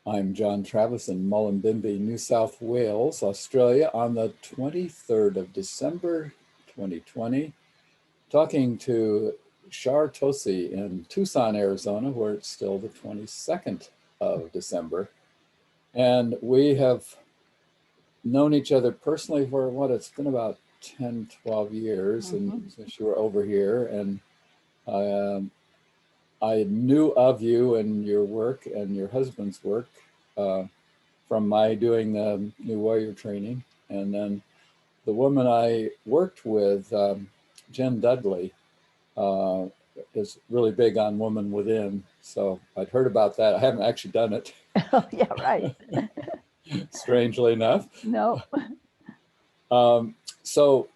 I'm John Travis in Mullumbimby, New South Wales, Australia, on the 23rd of December, 2020, talking to Char Tosi in Tucson, Arizona, where it's still the 22nd of December. And we have known each other personally for it's been about 10, 12 years, and since you were over here, and I knew of you and your work and your husband's work from my doing the New Warrior training. And then the woman I worked with, Jen Dudley, is really big on Woman Within. So I'd heard about that. I haven't actually done it. Oh, yeah, right. Strangely enough. No. So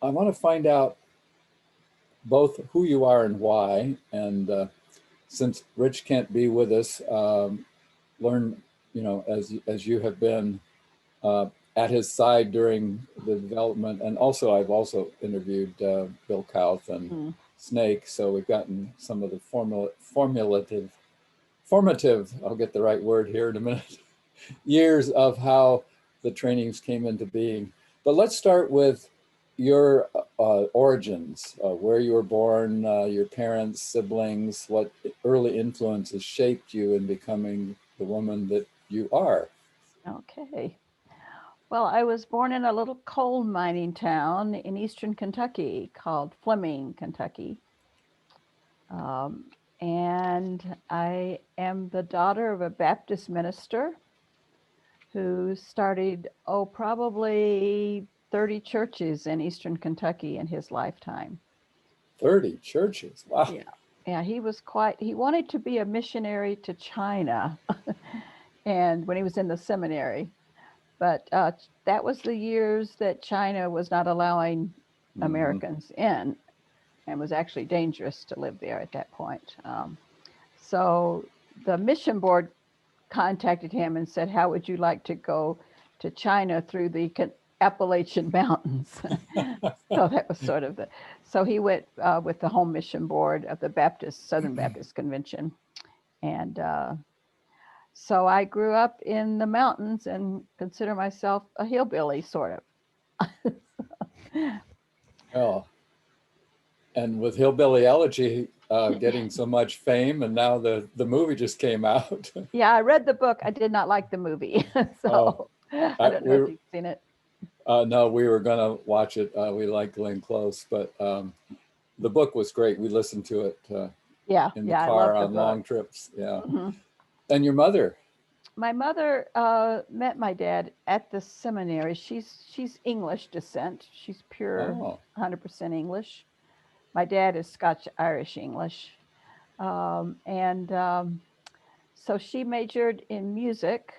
I want to find out both who you are and why. And since Rich can't be with us, learn, as you have been at his side during the development. And also, I've also interviewed Bill Kauth and Snake. So we've gotten some of the formative, I'll get the right word here in a minute, years of how the trainings came into being. But let's start with your origins, where you were born, your parents, siblings, what early influences shaped you in becoming the woman that you are. Okay. Well, I was born in a little coal mining town in eastern Kentucky called Fleming, Kentucky. And I am the daughter of a Baptist minister who started, probably 30 churches in eastern Kentucky in his lifetime. 30 churches, wow. Yeah, he wanted to be a missionary to China and when he was in the seminary. But that was the years that China was not allowing Americans in, and was actually dangerous to live there at that point. So the mission board contacted him and said, how would you like to go to China through the Appalachian Mountains? So that was sort of so he went with the home mission board of the Southern Baptist Convention. And so I grew up in the mountains and consider myself a hillbilly, sort of. Oh, and with Hillbilly Elegy getting so much fame, and now the movie just came out. Yeah, I read the book. I did not like the movie. So I don't know if you've seen it. No, we were going to watch it. We like Glenn Close, but the book was great. We listened to it in the car on long trips. Yeah. And your mother? My mother met my dad at the seminary. She's English descent. She's pure 100% English. My dad is Scotch-Irish English. So she majored in music.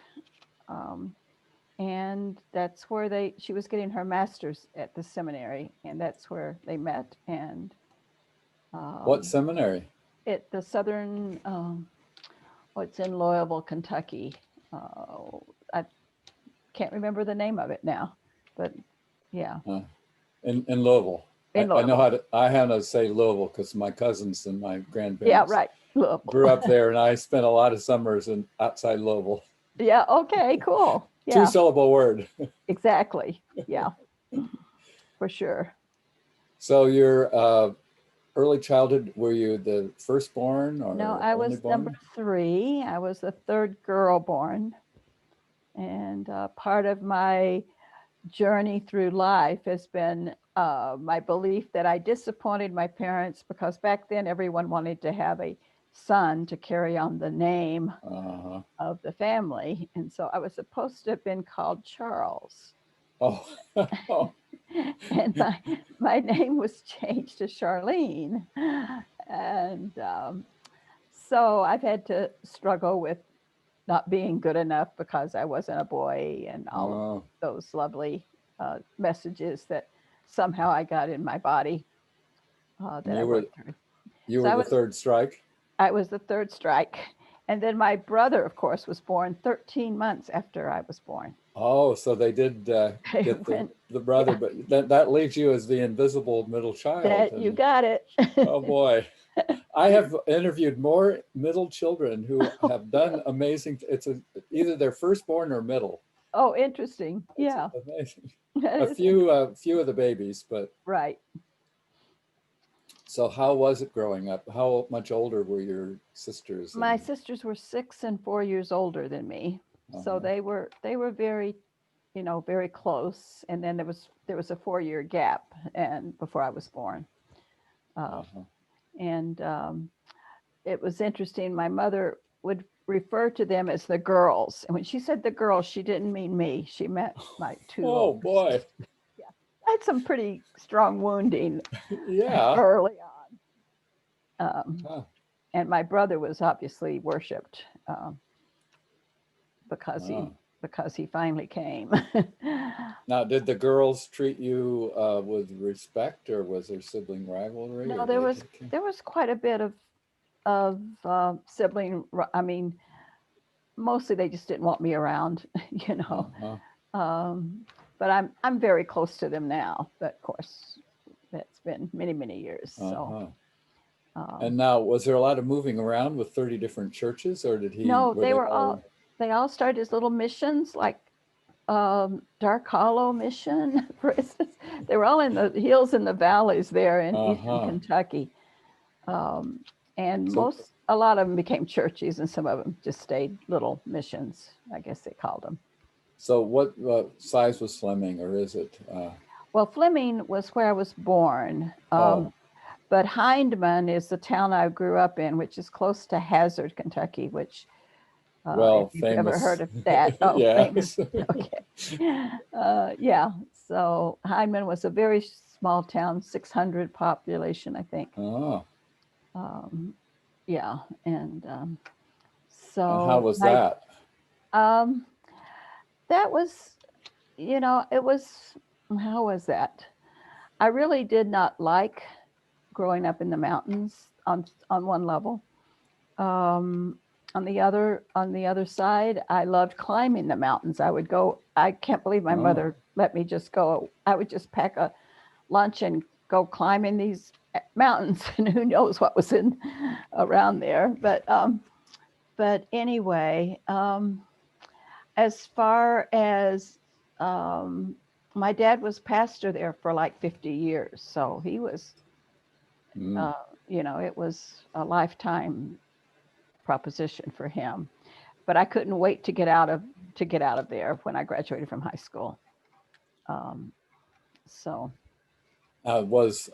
And that's where she was getting her master's at the seminary, and that's where they met. And what seminary? At the Southern, it's in Louisville, Kentucky. I can't remember the name of it now, but yeah. In Louisville. I know how to say Louisville because my cousins and my grandparents grew up there, and I spent a lot of summers outside Louisville. Yeah. Okay. Cool. Yeah. 2-syllable word. Exactly. Yeah. For sure. So your early childhood, were you the firstborn or no? I was born? Number 3. I was the third girl born, and part of my journey through life has been my belief that I disappointed my parents, because back then everyone wanted to have a son to carry on the name of the family. And so I was supposed to have been called Charles. Oh. And my name was changed to Charlene. And so I've had to struggle with not being good enough because I wasn't a boy, and all of those lovely messages that somehow I got in my body that I worked through. You were the third strike? I was the third strike. And then my brother, of course, was born 13 months after I was born. Oh, so they did get the brother, but that leaves you as the invisible middle child. You got it. Oh, boy. I have interviewed more middle children who have done amazing. Either their firstborn or middle. Oh, interesting. It's Yeah, amazing. that A is interesting. few of the babies, but Right. so how was it growing up? How much older were your sisters? My And sisters were 6 and 4 years older than me, so uh-huh, they were very, very close. And then there was a 4 year gap, and before I was born, uh, uh-huh. and it was interesting. My mother would refer to them as the girls, and when she said the girls, she didn't mean me. She meant my two Oh older boy, sisters. Yeah, I had some pretty strong wounding yeah. early on. Huh. And my brother was obviously worshipped because he Oh. because he finally came. Now, did the girls treat you with respect, or was there sibling rivalry, or No, did there they was take you? there was quite a bit of sibling. I mean, mostly they just didn't want me around, you know. Uh-huh, Um, but I'm very close to them now. But of course, that's been many years. So uh-huh. um, And now, was there a lot of moving around with 30 different churches, or no, were they all? they all started as little missions, like Dark Hollow Mission, for instance. They were all in the hills and the valleys there in eastern Uh-huh. Kentucky. Um, and So, a lot of them became churches, and some of them just stayed little missions, I guess they called them. so what size was Fleming, or is it? Well, Fleming was where I was born, Oh, but Hindman is the town I grew up in, which is close to Hazard, Kentucky, which, if well, you've ever heard famous. of that, oh, famous. Yes. Okay. Yeah. So Hindman was a very small town, 600 population, I think. Oh, Um, yeah. And and how so was that? um, that was, it was, how was that? I really did not like growing up in the mountains on one level. Um, on the other side, I loved climbing the mountains. I would go. I can't believe my Oh, mother let me just go. I would just pack a lunch and go climbing these mountains, and who knows what was in around there. But anyway, as far as um, my dad was pastor there for like 50 years, so he was, mm. uh, it was a lifetime proposition for him. But I couldn't wait to get out of there when I graduated from high school. Um, so Was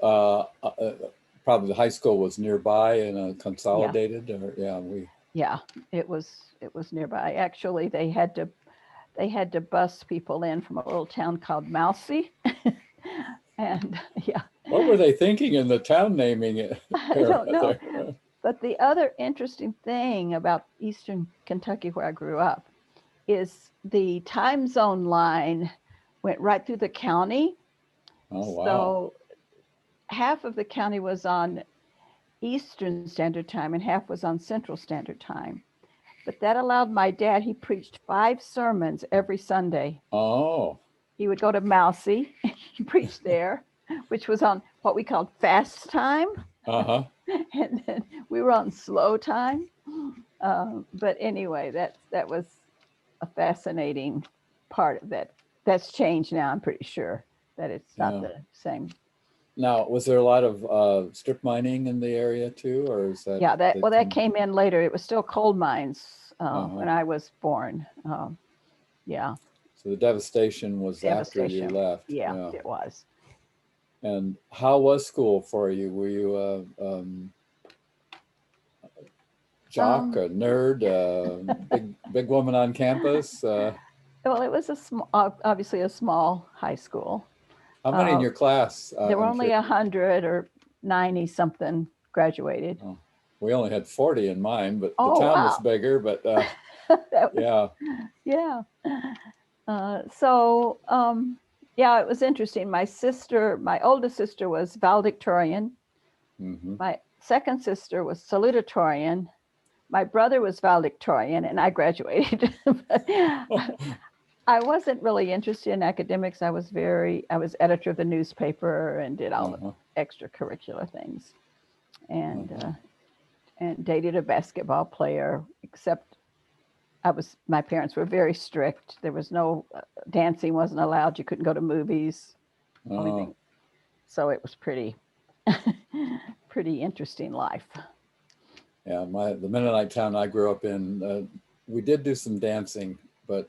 probably the high school was nearby and yeah, consolidated, or yeah, we. yeah, it was nearby. Actually, they had to bus people in from a little town called Mousy, and yeah, What were they thinking in the town naming I area don't know. there? But the other interesting thing about Eastern Kentucky, where I grew up, is the time zone line went right through the county. Oh wow. So half of the county was on Eastern Standard Time and half was on Central Standard Time. But that allowed my dad, he preached 5 sermons every Sunday. Oh. He would go to Mousy, he preached there, which was on what we called fast time. Uh-huh. And then we were on slow time. But anyway, that was a fascinating part of that. That's changed now, I'm pretty sure that it's not Yeah. the same. Now, was there a lot of strip mining in the area too, or is that Yeah, they that come? came in later. It was still coal mines Uh-huh. when I was born. Yeah, So the devastation was after you devastation. left. Yeah, Yeah. it was. And how was school for you? Were you jock, Um, a nerd, big woman on campus? well, it was obviously a small high school. How many in Uh, your class? there were I'm only curious. 100 or 90 something graduated. Oh, we only had 40 in mine, but the Oh town was wow, bigger. But that was, yeah. yeah. So yeah, it was interesting. My oldest sister was valedictorian. Hmm. My second sister was salutatorian. My brother was valedictorian, and I graduated. But I wasn't really interested in academics. I was editor of the newspaper and did all the Uh-huh. extracurricular things. and Uh-huh. dated a basketball player. Except my parents were very strict. There was no dancing wasn't allowed. You couldn't go to movies. Only Oh, thing. So it was pretty pretty interesting life. yeah. The Mennonite town I grew up in, we did do some dancing, but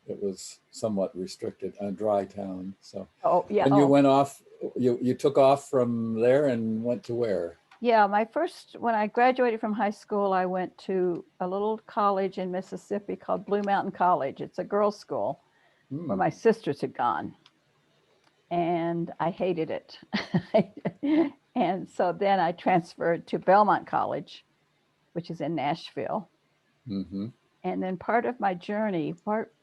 it was somewhat restricted. A dry town. So Oh yeah. then you Oh went off. You took off from there and went to where? yeah. When I graduated from high school, I went to a little college in Mississippi called Blue Mountain College. It's a girls' school where Hmm. my sisters had gone, and I hated it. And so then I transferred to Belmont College, which is in Nashville. Mm-hmm. And then part of my journey,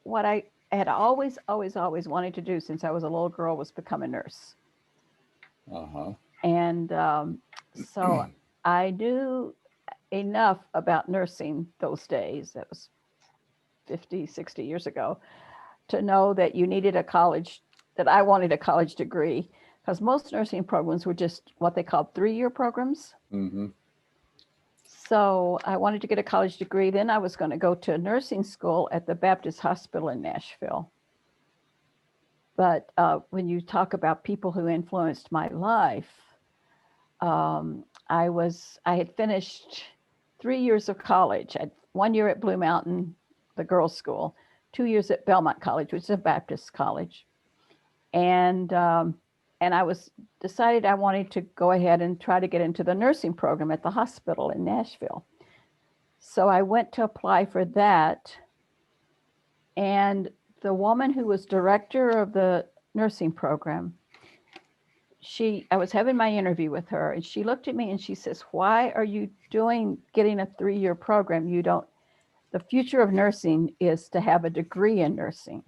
what I had always wanted to do since I was a little girl was become a nurse. Uh-huh. And so I knew enough about nursing those days. That was 50, 60 years ago, to know that you needed that I wanted a college degree, because most nursing programs were just what they called 3-year programs. Mm-hmm. So I wanted to get a college degree. Then I was going to go to nursing school at the Baptist Hospital in Nashville. But when you talk about people who influenced my life, I had finished 3 years of college. I had 1 year at Blue Mountain, the girls' school, 2 years at Belmont College, which is a Baptist college, and I was decided I wanted to go ahead and try to get into the nursing program at the hospital in Nashville. So I went to apply for that, and the woman who was director of the nursing program, I was having my interview with her, and she looked at me and she says, "Why are you getting a 3-year program? The future of nursing is to have a degree in nursing."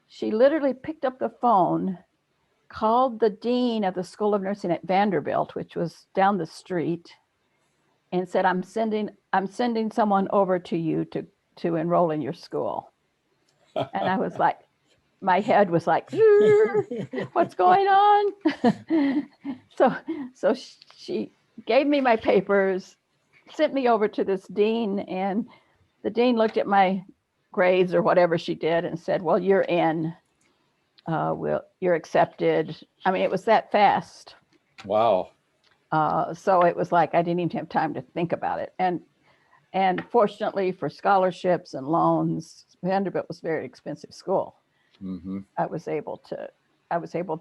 She literally picked up the phone, called the dean of the School of Nursing at Vanderbilt, which was down the street, and said, I'm sending someone over to you to enroll in your school." And I was like, my head was like, what's going on? so so she gave me my papers, sent me over to this dean, and the dean looked at my grades or whatever she did and said, "Well, you're in. You're accepted." I mean, it was that fast. Wow. So it was like I didn't even have time to think about it. And fortunately for scholarships and loans, Vanderbilt was a very expensive school. Mm-hmm. I was able.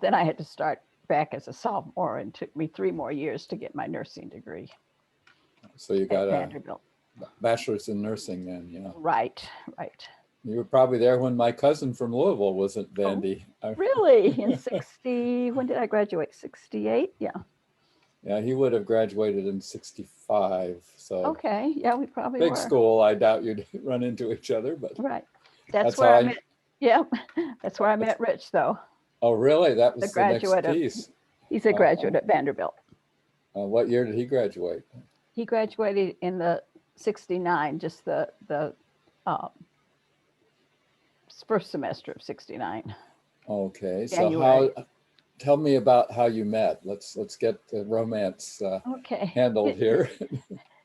Then I had to start back as a sophomore, and it took me 3 more years to get my nursing degree So you at got a Vanderbilt. bachelor's in nursing then, yeah. Right, right. You were probably there when my cousin from Louisville was at Oh, Vandy. really? In 60, when did I graduate? 68? Yeah. Yeah, he would have graduated in 65. So Okay. Yeah, we probably big were. school. I doubt you'd run into each other, but Right. That's that's where how I I, met. Yeah. That's where I that's, met Rich, though. oh, really? That The was the next graduate of, piece. he's a Uh-huh. graduate at Vanderbilt. What year did he graduate? He graduated in the 69, just the uh, first semester of 69, Okay, so January. tell me about how you met. Let's get the romance Okay. handled here.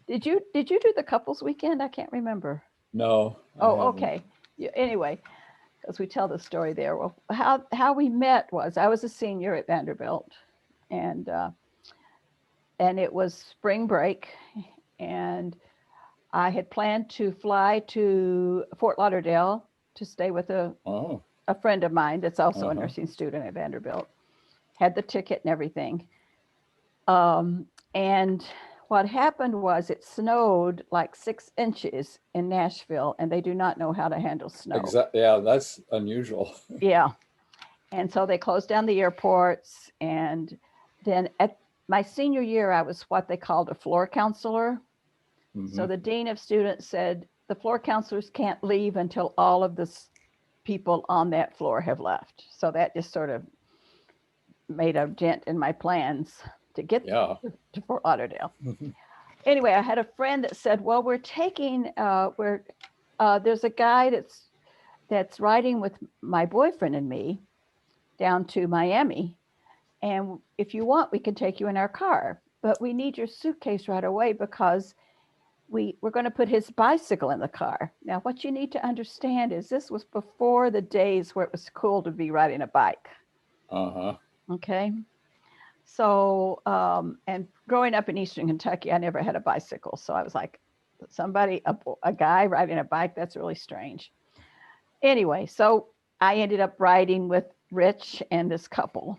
Did you do the couples weekend? I can't remember. No, I Oh, haven't. okay. Yeah, anyway, because we tell the story there. Well, how we met was I was a senior at Vanderbilt, and it was spring break, and I had planned to fly to Fort Lauderdale to stay with Oh, a friend of mine that's also a uh-huh. nursing student at Vanderbilt. Had the ticket and everything. And what happened was it snowed like 6 inches in Nashville, and they do not know how to handle snow. Exactly. Yeah, that's unusual. Yeah. And so they closed down the airports. And then at my senior year, I was what they called a floor counselor. Mm-hmm. So the dean of students said the floor counselors can't leave until all of the people on that floor have left. So that just sort of made a dent in my plans to get Yeah. to Fort Lauderdale. Anyway, I had a friend that said, "Well, there's a guy that's riding with my boyfriend and me down to Miami, and if you want, we can take you in our car." but we need your suitcase right away because we're going to put his bicycle in the car. Now, what you need to understand is this was before the days where it was cool to be riding a bike. Uh-huh. Okay. So, and growing up in Eastern Kentucky, I never had a bicycle. So I was like, a guy riding a bike, that's really strange. Anyway, so I ended up riding with Rich and this couple.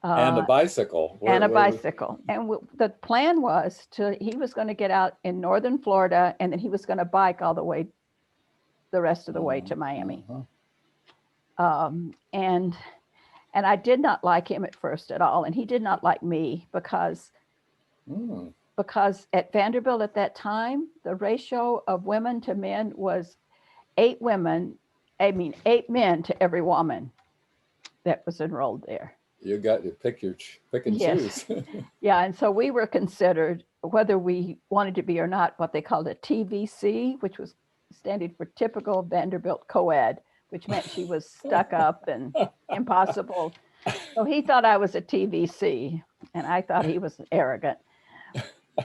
And a Uh, bicycle. and a Where was? bicycle. And the plan was he was going to get out in northern Florida and then he was going to bike all the rest of the way to Miami. Uh-huh. Um, and and I did not like him at first at all, and he did not like me Mm. because at Vanderbilt at that time the ratio of women to men was 8 women. I mean 8 men to every woman that was enrolled there. You got to pick and Yes. choose. Yeah, and so we were considered, whether we wanted to be or not, what they called a TVC, which was standing for typical Vanderbilt co-ed, which meant she was stuck up and impossible. So he thought I was a TVC, and I thought he was arrogant.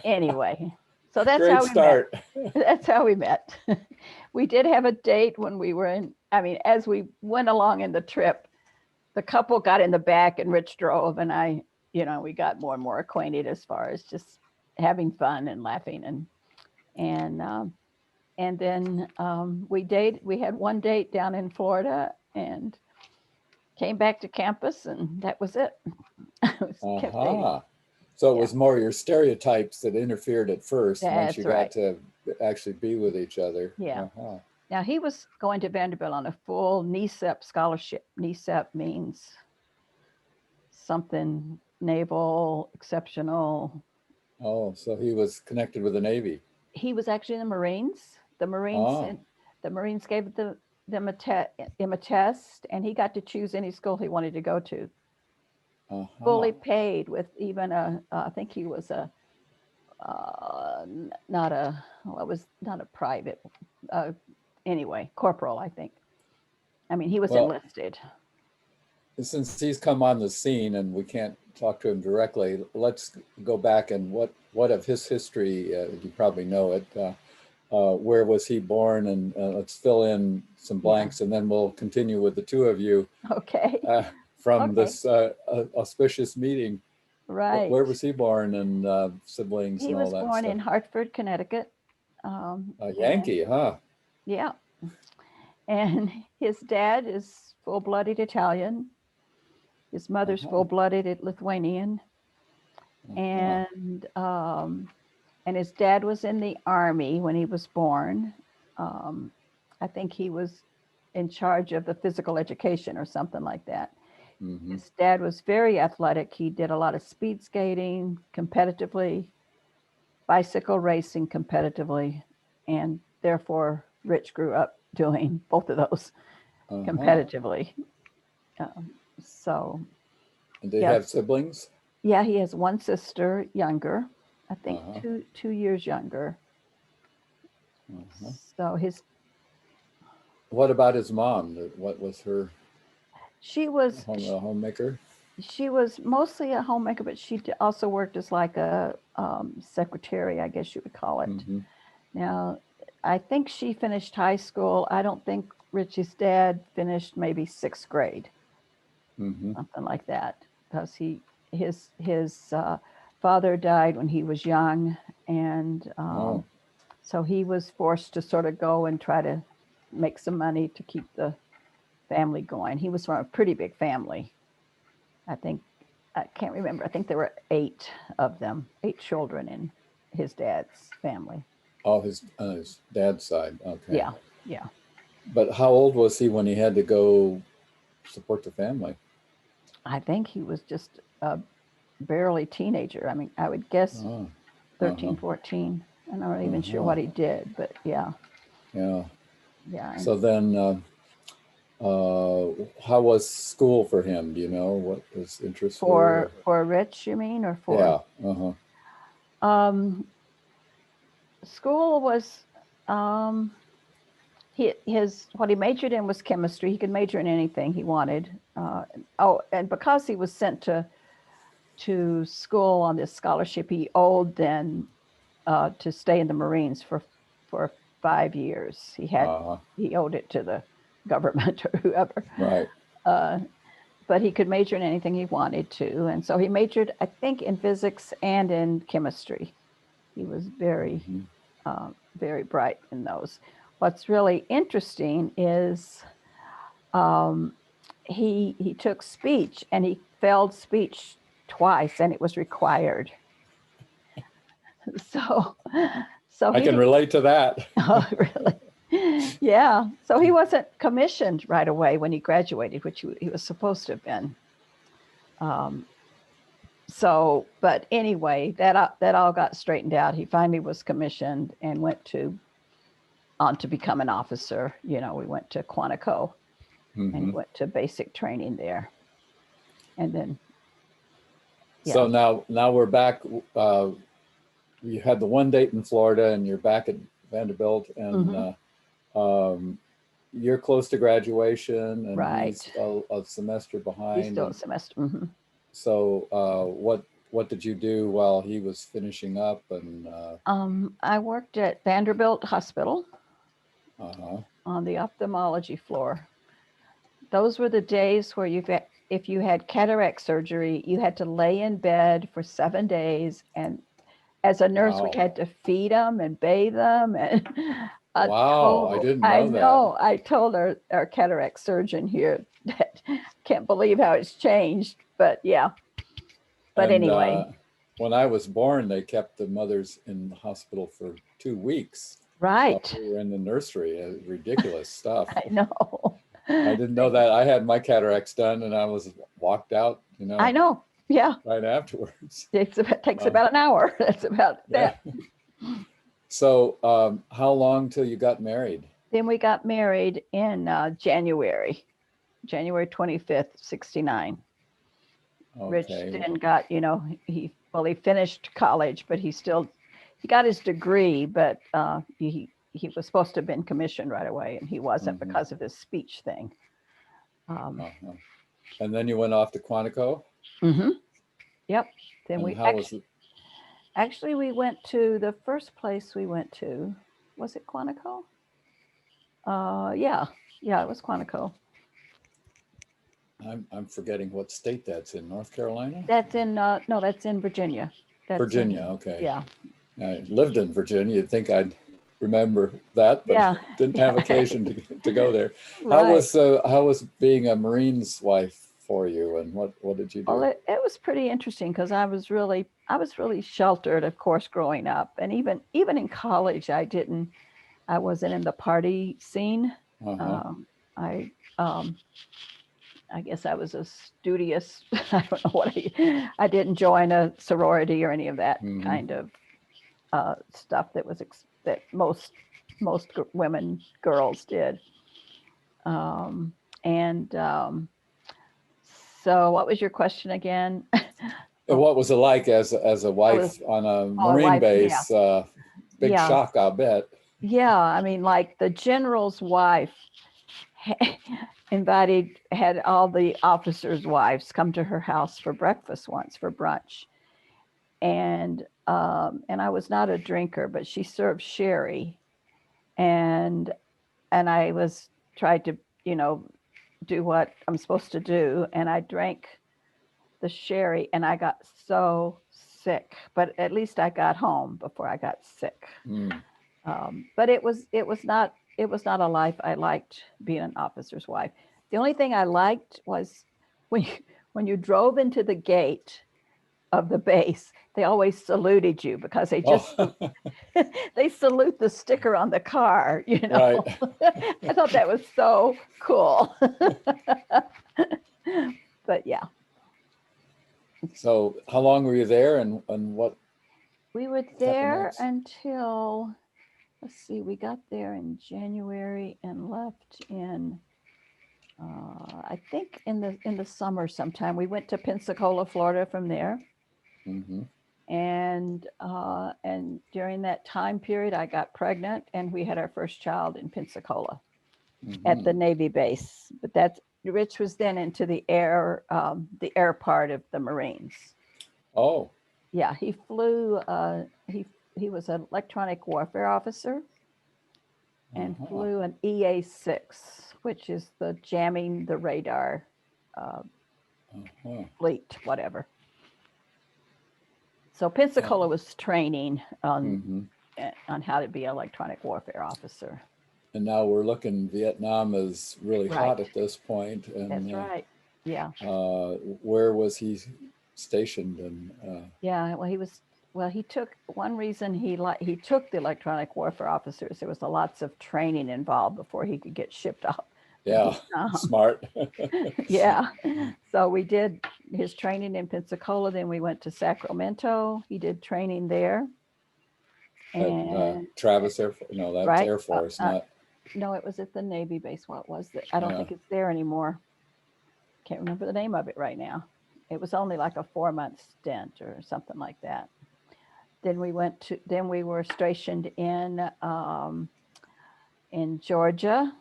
Anyway, so that's Great how we met. start. That's how we met. We did have a date when we were as we went along in the trip, the couple got in the back and Rich drove, and we got more and more acquainted as far as just having fun and laughing and then we had one date down in Florida and came back to campus, and that was it. Kept dating. Uh-huh. So it Yeah, was more your stereotypes that interfered at first once you that's got right. to actually be with each other. Yeah. Uh-huh. Now he was going to Vanderbilt on a full NESEP scholarship. NESEP means something naval exceptional. Oh, so he was connected with the Navy. He was actually in the Marines. Oh, The Marines gave him a test, and he got to choose any school he wanted to go to. uh-huh. Fully paid with even I think he was not a, well, it was not a private. Uh, anyway, corporal, I think. I mean, he was Well, enlisted. since he's come on the scene and we can't talk to him directly, let's go back and what of his history, you probably know it, where was he born? And let's fill in some Yeah. blanks and then we'll continue with the two of you Okay. uh, from Okay. this auspicious meeting. Where Right. was he born and siblings He and all was that born stuff? in Hartford, Connecticut. A And Yankee, huh? yeah, and his dad is full-blooded Italian. His mother's Uh-huh. full-blooded Lithuanian, Uh-huh. and his dad was in the army when he was born. Um, I think he was in charge of the physical education or something like that. Mm-hmm. His dad was very athletic. He did a lot of speed skating competitively, bicycle racing competitively, and therefore Rich grew up doing both of those Uh-huh. competitively. Um, so And they have yes, siblings? yeah, he has one sister, younger, I think Uh-huh. 2 years younger. Uh-huh. So What about his mom? What was her she was homemaker? she was mostly a homemaker, but she also worked as like a secretary, I guess you would call it. Mm-hmm. Now, I think she finished high school. I don't think Richie's dad finished maybe sixth grade, Mm-hmm. something like that, because his father died when he was young, and Oh, so he was forced to sort of go and try to make some money to keep the family going. He was from a pretty big family. I think I can't remember. I think there were 8 of them, 8 children in his dad's family. oh, his dad's side. Okay. Yeah, yeah. But how old was he when he had to go support the family? I think he was just a barely teenager. I mean, I would guess Oh, 13, uh-huh. 14. I'm not even sure Uh-huh. what he did, but yeah, Yeah. yeah. So then, how was school for him? Do you know what his interests were? For Rich, you mean, or for Yeah. Uh-huh. um, school was um, his what he majored in was chemistry. He could major in anything he wanted. Oh, and because he was sent to school on this scholarship he owed then to stay in the Marines for 5 years. He owed it to the government or whoever. Right. But he could major in anything he wanted to, and so he majored, I think, in physics and in chemistry. He was very, very bright in those. What's really interesting is he took speech and he failed speech twice, and it was required. So I can relate to that. Oh, really? Yeah. So he wasn't commissioned right away when he graduated, which he was supposed to have been. But anyway, that all got straightened out. He finally was commissioned and went on to become an officer. We went to Quantico, and he went to basic training there. And then, yeah. So now we're back. You had the one date in Florida, and you're back at Vanderbilt, and you're close to graduation, and right. he's a semester behind. He's still a semester. So what did you do while he was finishing up? And I worked at Vanderbilt Hospital on the ophthalmology floor. Those were the days where if you had cataract surgery, you had to lay in bed for 7 days, and as a nurse, we had to feed them and bathe them. And I didn't know that. I told our cataract surgeon here that can't believe how it's changed, but yeah. But anyway. When I was born, they kept the mothers in the hospital for 2 weeks. Right. We were in the nursery. Ridiculous stuff. I know. I didn't know that. I had my cataracts done, and I was walked out, I know. Yeah. Right afterwards. It takes about an hour. That's about that. So how long till you got married? Then we got married in January 25th, 69. Okay. Rich then got, he finished college, but he got his degree, but he was supposed to have been commissioned right away, and he wasn't because of this speech thing. And then you went off to Quantico? Yep. Then actually we went to the first place we went to. Was it Quantico? Yeah, it was Quantico. I'm forgetting what state that's in. North Carolina? That's in that's in Virginia. Virginia, okay. Yeah. I lived in Virginia. You'd think I'd remember that, but didn't have occasion to go there. Right. How was being a Marine's wife for you, and what did you do? Well, it was pretty interesting because I was really sheltered, of course, growing up, and even in college, I wasn't in the party scene. I guess I was a studious. I don't know what I didn't join a sorority or any of that kind of stuff that most girls did. So what was your question again? What was it like as a wife on a Marine base? Yeah. Big shock, I'll bet. Yeah, I mean, like the general's wife had all the officers' wives come to her house for breakfast once, for brunch. And I was not a drinker, but she served sherry. And I tried to, do what I'm supposed to do. And I drank the sherry and I got so sick, but at least I got home before I got sick. But it was not a life I liked, being an officer's wife. The only thing I liked was when you drove into the gate of the base, they always saluted you because they just they salute the sticker on the car, Right. I thought that was so cool. But yeah. So how long were you there, and what? We were there until, let's see, we got there in January and left in I think in the summer sometime. We went to Pensacola, Florida from there. And during that time period, I got pregnant, and we had our first child in Pensacola at the Navy base. But Rich was then into the air part of the Marines. Oh, Yeah, he flew. He was an electronic warfare officer and uh-huh, flew an EA-6, which is the jamming the radar uh, uh-huh. fleet, whatever. So Yeah. Pensacola was training Hmm. on how to be an electronic warfare officer. And now we're looking, Vietnam is really Right. hot at this point. That's And right. Yeah. where was he stationed? And Yeah. Well, he was. Well, he took one reason he took the electronic warfare officers. There was a lots of training involved before he could get shipped off to yeah, Vietnam. smart. Yeah. So we did his training in Pensacola. Then we went to Sacramento. He did training there. At And Travis Air Force. No, that's right. Air Force, not. No, it was at the Navy base. What was it? I don't Yeah. think it's there anymore. Can't remember the name of it right now. It was only like a 4 month stint or something like that. Then we were stationed in Georgia.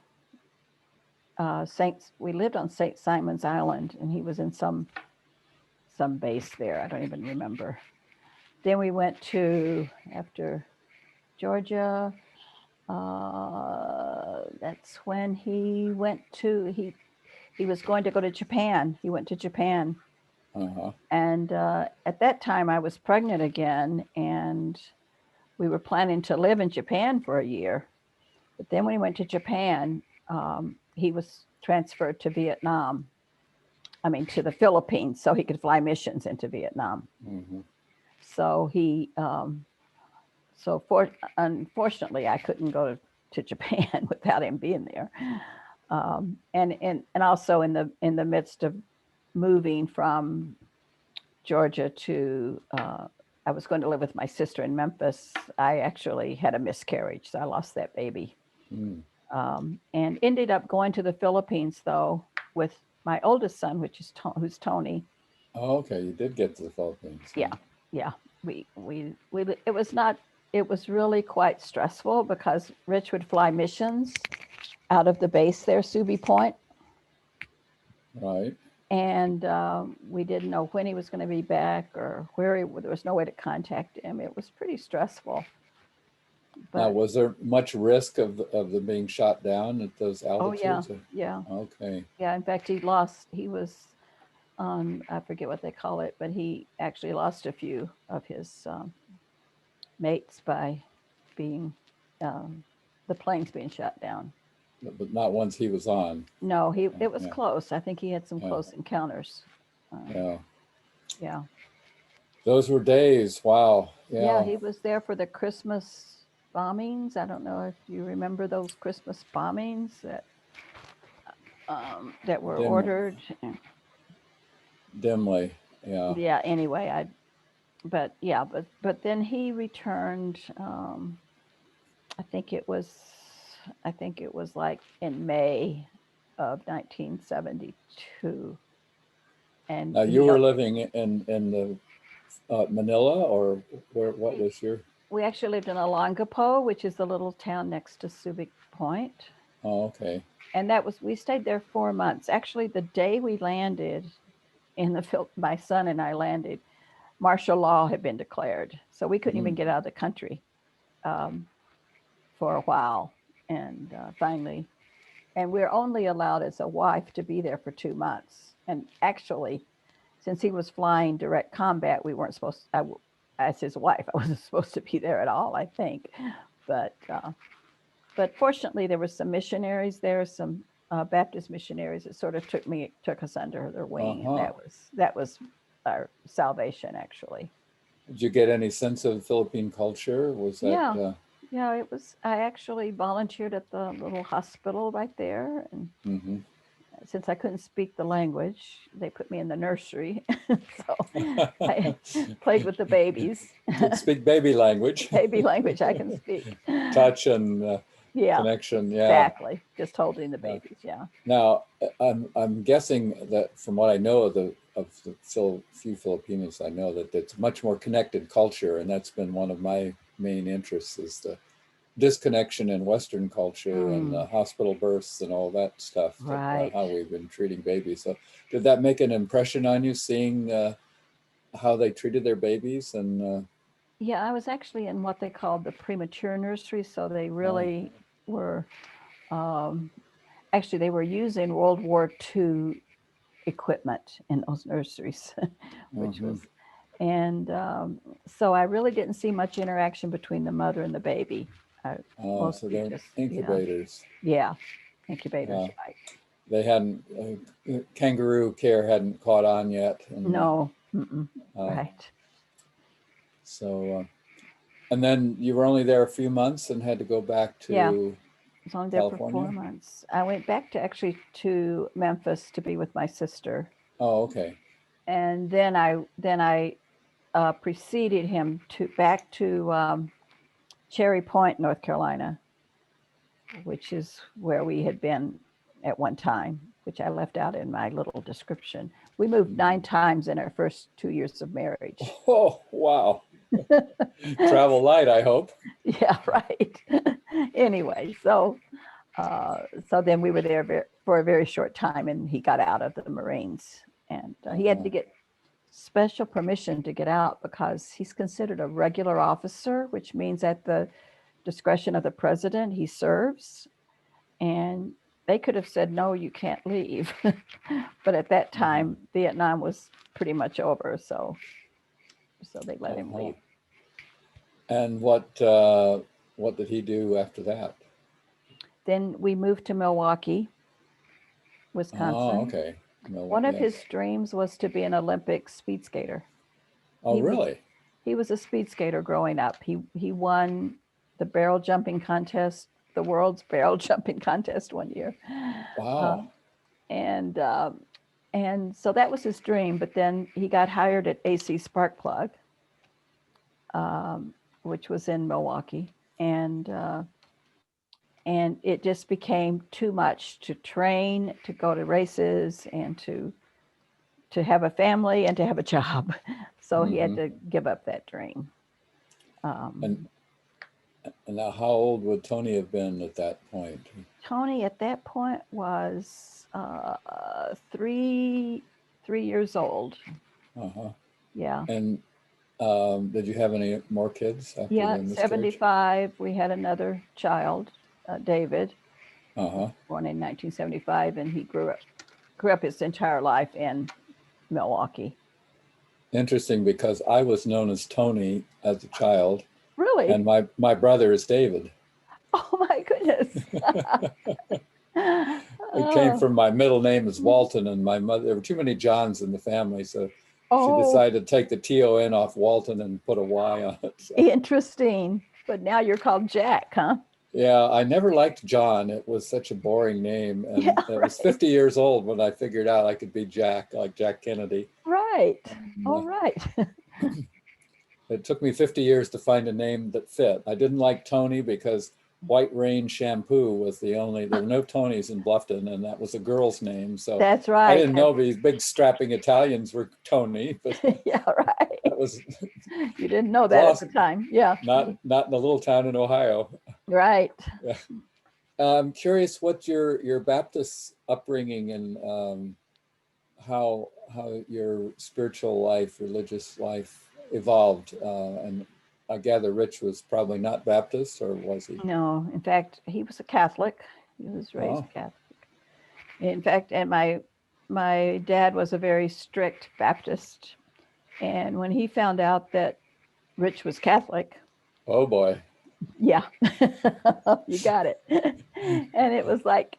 We lived on St. Simon's Island, and he was in some base there. I don't even remember. Then we went to after Georgia. That's when he was going to go to Japan. He went to Japan, Uh-huh. and at that time I was pregnant again, and we were planning to live in Japan for a year. But then when he went to Japan, he was transferred to Vietnam. I mean, to the Philippines, so he could fly missions into Vietnam. Hmm. So he, so for unfortunately, I couldn't go to Japan without him being there. And also in the midst of moving from Georgia to I was going to live with my sister in Memphis. I actually had a miscarriage, so I lost that baby. Mm. And ended up going to the Philippines though with my oldest son, who's Tony. Oh, okay, you did get to the Philippines, Yeah, huh? yeah. We it was not it was really quite stressful because Rich would fly missions out of the base there, Subi Point, Right. and we didn't know when he was going to be back or where he. There was no way to contact him. It was pretty stressful. Now, But was there much risk of them being shot down at those oh yeah, altitudes? yeah, Okay. yeah. In fact, he lost. He was on. I forget what they call it, but he actually lost a few of his mates by being um, the planes being shot down. But not ones he was on. No, it was Yeah. close. I think he had some Yeah. close encounters. Um, Yeah. yeah, Those were days. Wow. yeah. Yeah. He was there for the Christmas bombings. I don't know if you remember those Christmas bombings that were Dim, ordered. dimly. Yeah. Yeah. Anyway, I. But yeah, but then he returned. I think it was. I think it was like in May of 1972, and Now you he were living in the Manila, or where? What we was your? we actually lived in Olongapo, which is the little town next to Subic Point. Oh, okay. And we stayed there 4 months. Actually, the day we landed my son and I landed, martial law had been declared. So we couldn't even Mm. get out of the country um, for a while. And finally, and we're only allowed as a wife to be there for 2 months. And actually, since he was flying direct combat, we weren't supposed as his wife, I wasn't supposed to be there at all, I think. But but fortunately, there were some missionaries there, some Baptist missionaries that sort of took us under their wing, and Uh-huh. that was our salvation, actually. Did you get any sense of Philippine culture? Was that Yeah, yeah, it was. I actually volunteered at the little hospital right there, and mhm. since I couldn't speak the language, they put me in the nursery, so I played with the babies. Did speak baby language, Baby language I can speak. touch and Yeah, connection. Yeah. exactly. Just holding the Yeah. babies. Yeah. Now, I'm guessing that from what I know of the few Filipinos I know, that it's much more connected culture, and that's been one of my main interests, is the disconnection in Western culture and the Mm, hospital births and all that stuff, of right. how we've been treating babies. So, did that make an impression on you, seeing how they treated their babies and Yeah, I was actually in what they called the premature nursery, so they oh, really were, um, actually they were using World War II equipment in those nurseries, which uh-huh. was, and so I really didn't see much interaction between the mother and the baby. I Oh, so mostly they're just, incubators. yeah, incubators, Wow. right. They hadn't kangaroo care hadn't caught on yet, and No, mm-mm, uh, right. so and then you were only there a few months and had to go back Yeah, I to was only there for California. 4 months. I went back to actually to Memphis to be with my sister, Oh, okay. and then I preceded him to back to Cherry Point, North Carolina, which is where we had been at one time, which I left out in my little description. We moved Mhm. 9 times in our first 2 years of marriage. Oh, wow. Travel light, I hope. Yeah, right. Anyway, uh, so then we were there for a very short time, and he got out of the Marines, and he had Uh-huh. to get special permission to get out because he's considered a regular officer, which means at the discretion of the president he serves, and they could have said no, you can't leave. But at that Uh-huh. time Vietnam was pretty much over, so they let him Uh-huh. leave. And what did he do after that? Then we moved to Milwaukee, Oh, Wisconsin. okay. No, One of his yes. dreams was to be an Olympic speed skater. Oh, He was really? he was a speed skater growing up. He won the barrel jumping contest, the world's barrel jumping contest one year, uh, Wow. and and so that was his dream. But then he got hired at AC Sparkplug, um, which was in Milwaukee, and it just became too much to train, to go to races, and to have a family and to have a job. So he had Mm-hmm. to give up that dream. Um, And and now, how old would Tony have been at that point? Tony at that point was 3 years old. Uh-huh. Yeah. And did you have any more kids after Yeah, the at miscarriage? 75, we had another child, David, Uh-huh. born in 1975, and he grew up his entire life in Milwaukee. Interesting, because I was known as Tony as a child, and Really? my brother is David. Oh my goodness. It came Oh, from my middle name is Walton, and my mother, there were too many Johns in the family, so she oh, decided to take the T-O-N off Walton and put a Y on it. So interesting. But now you're called Jack, huh? yeah, I never liked John. It was such a boring name, Yeah, and it was right. 50 years old when I figured out I could be Jack, like Jack Kennedy. Right. And, All right. it took me 50 years to find a name that fit. I didn't like Tony because White Rain Shampoo was the only, there were no Tonys in Bluffton, and that was a girl's name. So That's I right. didn't know these big strapping Italians were Tony, but Yeah, right. that was You didn't know that at lost, the time. Yeah, not in a little town in Ohio. right. Yeah. I'm curious what your Baptist upbringing and how your spiritual life, religious life evolved. And I gather Rich was probably not Baptist, or was he? No, in fact, he was a Catholic. He was raised Oh, Catholic. In fact, and my dad was a very strict Baptist. And when he found out that Rich was Catholic, oh boy. yeah, you got it. And it was like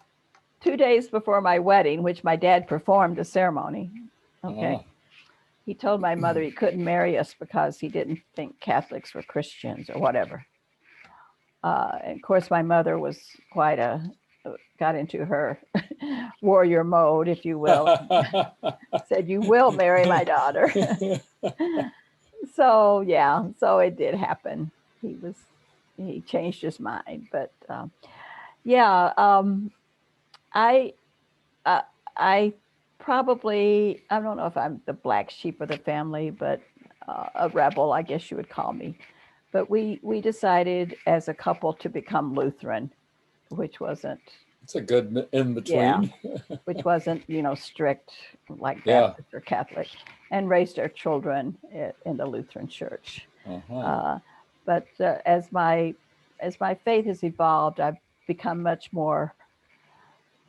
2 days before my wedding, which my dad performed the ceremony. Okay. Oh, He told my mother he couldn't marry us because he didn't think Catholics were Christians or whatever. And of course, my mother was quite got into her warrior mode, if you will, said, "You will marry my daughter." So, yeah, so it did happen. He was, he changed his mind. But yeah, I, uh, I probably, I don't know if I'm the black sheep of the family, but a rebel, I guess you would call me. But we decided as a couple to become Lutheran, which wasn't, it's a good in yeah, between. which wasn't, strict like Yeah. Baptist or Catholic. and raised our children in the Lutheran Church. Uh-huh. But as my faith has evolved, I've become much more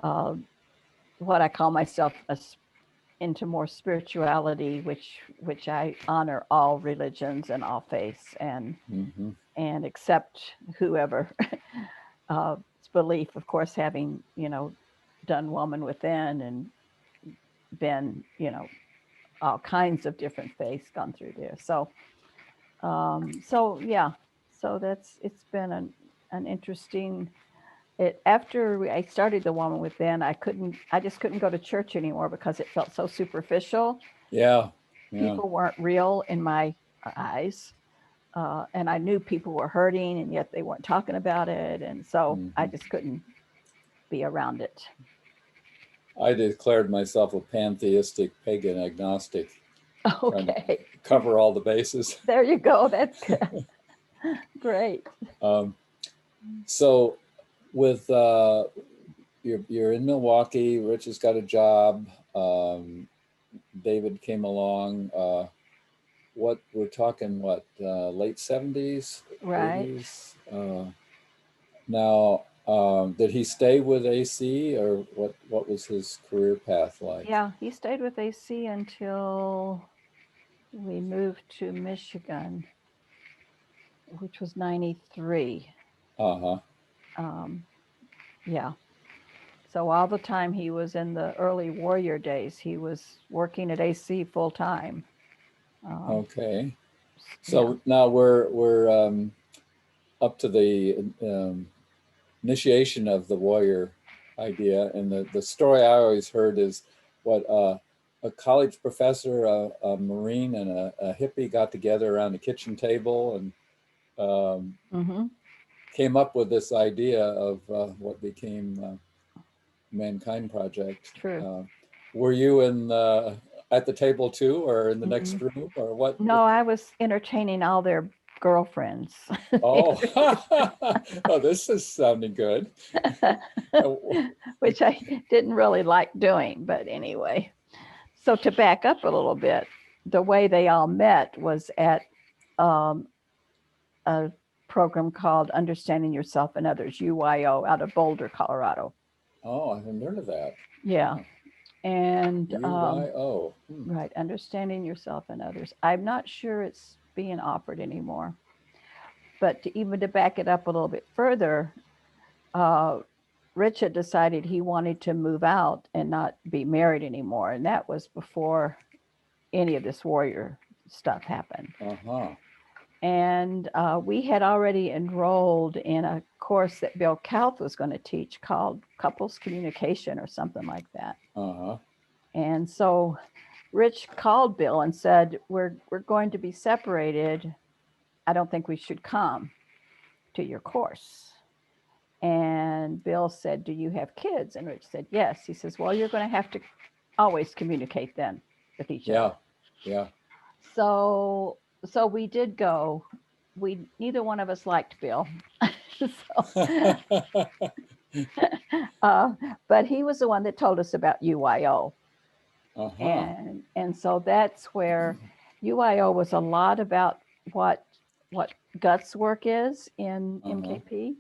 uh, what I call myself into more spirituality, which I honor all religions and all faiths, Mm-hmm. and accept whoever belief. Of course, having done Woman Within and been all kinds of different faiths gone through there. So yeah, so it's been an interesting. After I started the Woman Within, I just couldn't go to church anymore because it felt so superficial. Yeah. Yeah. People weren't real in my eyes. And I knew people were hurting, and yet they weren't talking about it. And so I Mm-hmm. just couldn't be around it. I declared myself a pantheistic pagan agnostic, trying to Okay. cover all the bases. There you go. That's good. Great. Um, so with you're in Milwaukee, Rich has got a job. David came along. What we're talking? Late 70s, Right. 80s? Now, did he stay with AC, or what was his career path like? Yeah, he stayed with AC until we moved to Michigan, which was 93. Uh-huh. Yeah. So all the time he was in the early Warrior days, he was working at AC full time. Okay. Yeah. So now we're up to the initiation of the warrior idea, and the story I always heard is what a college professor, a Marine, and a hippie got together around the kitchen table and Mm-hmm. came up with this idea of what became Mankind Project. True. Were you at the table too, or in the next Mm-hmm. room, or what? No, I was entertaining all their girlfriends. Oh, oh, this is sounding good. Which I didn't really like doing, but anyway. So to back up a little bit, the way they all met was at um, a program called Understanding Yourself and Others, UYO, out of Boulder, Colorado. Oh, I haven't heard of that. Yeah. And UYO. right, Understanding Yourself and Others. I'm not sure it's being offered anymore. But to back it up a little bit further, Rich had decided he wanted to move out and not be married anymore. And that was before any of this warrior stuff happened. Uh-huh. And we had already enrolled in a course that Bill Kauth was going to teach called Couples Communication or something like that. Uh-huh. And so Rich called Bill and said, we're going to be separated. I don't think we should come to your course. And Bill said, do you have kids? And Rich said, yes. He says, well, you're going to have to always communicate then with each other. Yeah. So we did go. Neither one of us liked Bill. But he was the one that told us about UYO. Uh-huh. And so that's where UYO was a lot about what guts work is in MKP.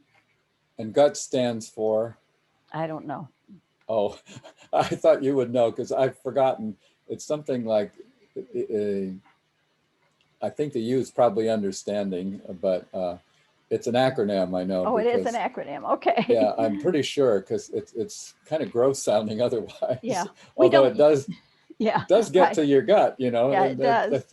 And GUT stands for? I don't know. Oh, I thought you would know because I've forgotten. It's something like, I think the U is probably understanding, but it's an acronym, I know. Oh, it is an acronym. Okay. Yeah, I'm pretty sure because it's kind of gross sounding otherwise. Yeah. Although it does get right. to your gut, Yeah, it does.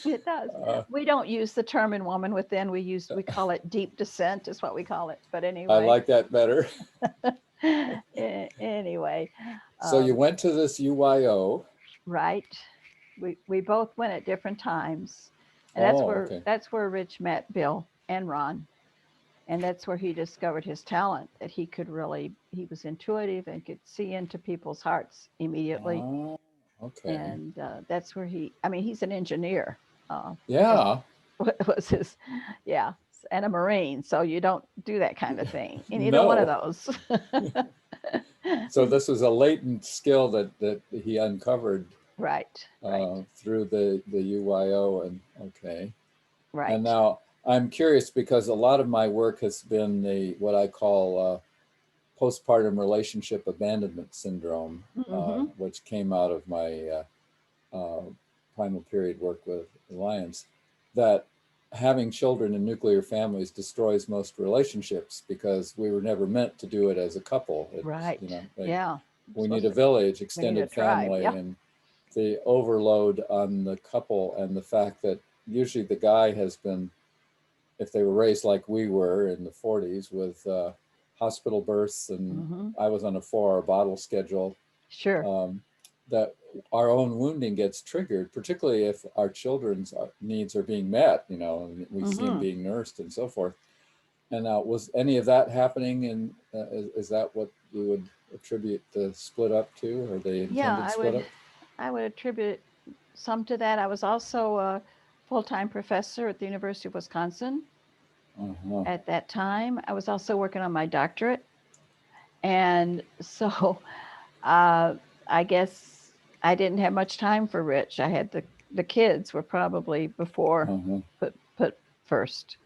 It does. Uh, we don't use the term in Woman Within. We call it deep descent is what we call it. But anyway. I like that better. Anyway. So you went to this UYO. Right. We both went at different times. And that's where Rich met Bill and Ron. And that's where he discovered his talent, that he was intuitive and could see into people's hearts immediately. Okay. And that's where he's an engineer. Yeah. Was his, yeah, and a Marine. So you don't do that kind of thing in either one of those. So this was a latent skill that he uncovered. Right. Right. through the UYO, and okay. And Right. now I'm curious because a lot of my work has been the what I call postpartum relationship abandonment syndrome, Mm-hmm. which came out of my uh, primal period work with Alliance, that having children in nuclear families destroys most relationships because we were never meant to do it as a couple. It's, Right. like Yeah. we need Supposed a to. village, We need a extended tribe. family, Yeah. and the overload on the couple and the fact that usually the guy has been, if they were raised like we were in the 40s with hospital births, and Mm-hmm. I was on a 4-hour bottle schedule, Sure. um, that our own wounding gets triggered, particularly if our children's needs are being met, and we see them Mm-hmm. being nursed and so forth. And was any of that happening? And is that what you would attribute the split up to, or the Yeah, intended split up? I would attribute some to that. I was also a full-time professor at the University of Wisconsin Uh-huh. at that time. I was also working on my doctorate. And so uh, I guess I didn't have much time for Rich. I had the kids were probably before Uh-huh. put first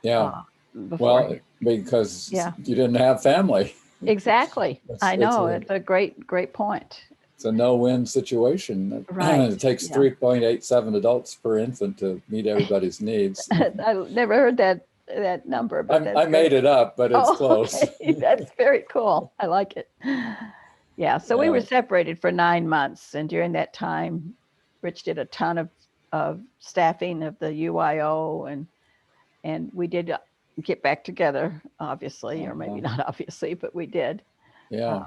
Yeah. uh, before Well, he, because yeah, you didn't have family. exactly. it's I it's know a it's a great point. it's a no-win situation. Right. It takes Yeah. 3.87 adults per infant to meet everybody's needs. I never heard that number, but I that's made great. it up, but it's Oh, close. okay. That's very cool. I like it. Yeah. So we were Yeah. separated for 9 months. And during that time, Rich did a ton of staffing of the UIO, and we did get back together, obviously, or maybe Uh-huh. not obviously, but we did, uh, Yeah.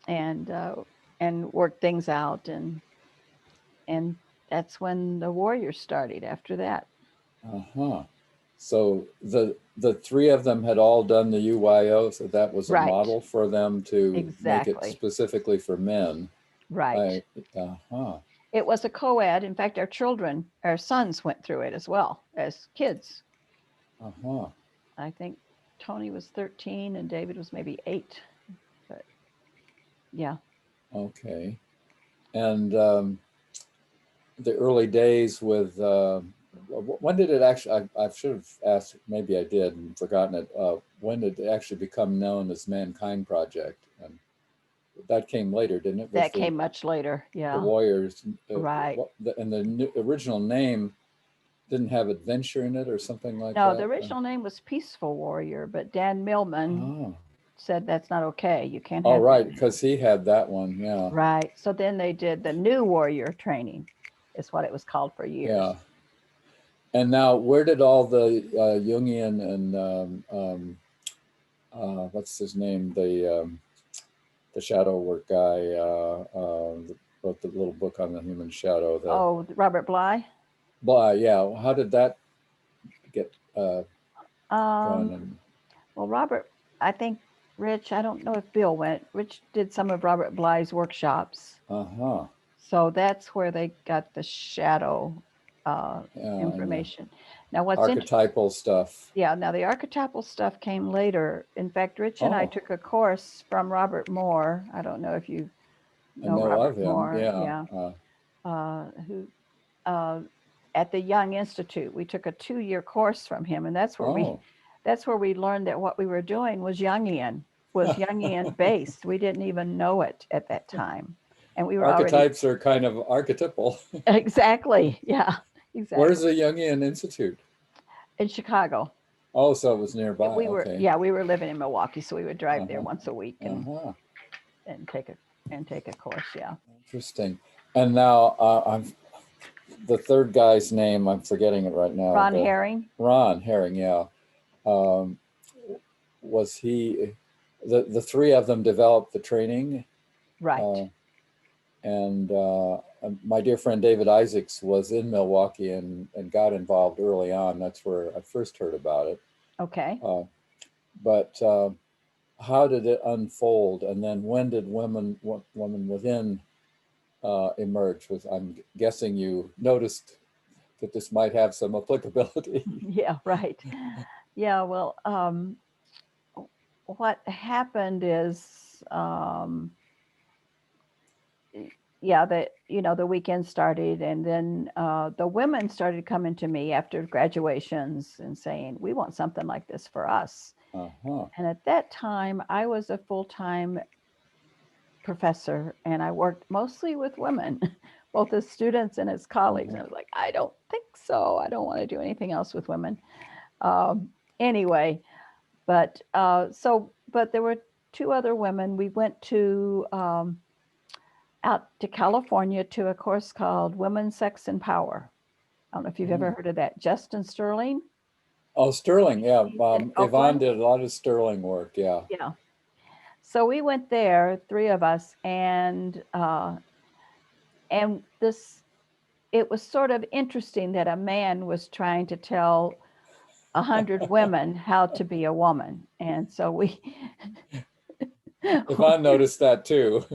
and worked things out. And that's when the Warriors started after that. Uh-huh. So the three of them had all done the UYO, so that was a Right. model for them to make it Exactly. specifically for men. Right. I uh-huh. It was a co-ed. In fact, our sons went through it as well as kids. Uh-huh. I think Tony was 13 and David was maybe 8. But yeah, Okay. And the early days with when did it actually, I should have asked, maybe I did and forgotten it, when did it actually become known as Mankind Project? And that came later, didn't it, with that came much later. the Yeah, Warriors? right. And the original name didn't have adventure in it or something like No, the that? original name was Peaceful Warrior, but Dan Millman Oh, said that's not okay. You can't oh, have that right, name. because he had that one. Yeah, Right. So then they did the New Warrior training, is what it was called for yeah. years. And now, where did all the Jungian and what's his name, the shadow work guy, that wrote the little book on the human shadow, the Oh, Robert Bly. blah, yeah. How did that get going? Um, And well, Robert, I think Rich, I don't know if Bill went. Rich did some of Robert Bly's workshops. uh-huh, So that's where they got the shadow and the information. Now, what's interesting, archetypal stuff. yeah, now the archetypal stuff came later. In fact, Rich and I Oh, took a course from Robert Moore. I don't know if you I know know of Robert him. Moore, Yeah. yeah, who uh, at the Young Institute. We took a 2-year course from him, and Oh, that's where we learned that what we were doing was Jungian based. We didn't even know it at that time, and we were already archetypes are kind of archetypal. exactly, yeah, Where's exactly the Jungian Institute? in Chicago. Oh, so it was nearby. We were Okay. yeah we were living in Milwaukee, so we would drive there Uh-huh. once a week Uh-huh. and take a course. Yeah, Interesting. And now I'm the third guy's name. I'm forgetting it right now. Ron The Herring. Ron Herring. Yeah. Um, was he? The three of them developed the training, Right. uh, and my dear friend David Isaacs was in Milwaukee and got involved early on. That's where I first heard about it. Okay. Uh, but how did it unfold? And then when did women within emerge? Was I'm guessing you noticed that this might have some applicability. Yeah. Right. Yeah. Well, what happened is, yeah, the weekend started, and then the women started coming to me after graduations and saying, we want something like this for us. Uh-huh. And at that time, I was a full-time professor, and I worked mostly with women, both as students and as colleagues. Uh-huh. And I was like, I don't think so. I don't want to do anything else with women. Um, anyway, but there were two other women. We went to out to California to a course called Women, Sex, and Power. I don't know if you've ever Mm. heard of that. Justin Sterling. Oh, Sterling, yeah. He's in Yvonne Oakland. did a lot of Sterling work, yeah. Yeah. So we went there, three of us, and this it was sort of interesting that a man was trying to tell 100 women how to be a woman, and so we Yvonne noticed that too.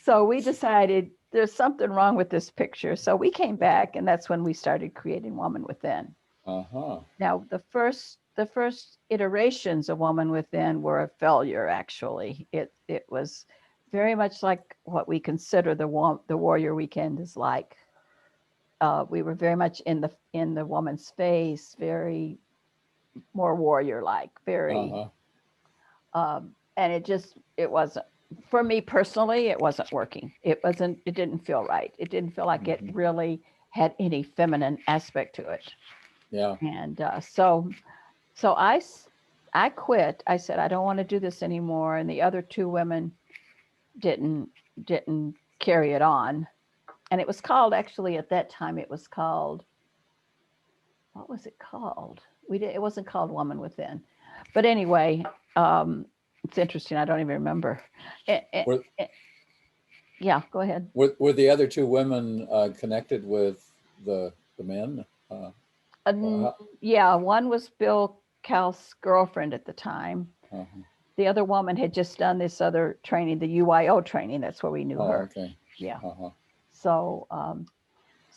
so we decided there's something wrong with this picture. So we came back, and that's when we started creating Woman Within. Uh-huh. Now, the first iterations of Woman Within were a failure. Actually, it was very much like what we consider the Warrior Weekend is like. We were very much in the woman's face, very more warrior like, very, Uh-huh. and it wasn't, for me personally, it wasn't working. It didn't feel right. It didn't feel like it Mhm. really had any feminine aspect to it. Yeah. And so I quit. I said, I don't want to do this anymore. And the other two women didn't didn't carry it on. And it was called, actually, at that time, it was called, what was it called? It wasn't called Woman Within. But anyway, it's interesting. I don't even remember. Eh, Were, eh, yeah, go ahead. were the other two women connected with the men? Or Um, yeah, one was Bill Cal's girlfriend at the time. uh-huh. The other woman had just done this other training, the UIO training. That's where we knew Oh, her. okay. Yeah. Uh-huh. So,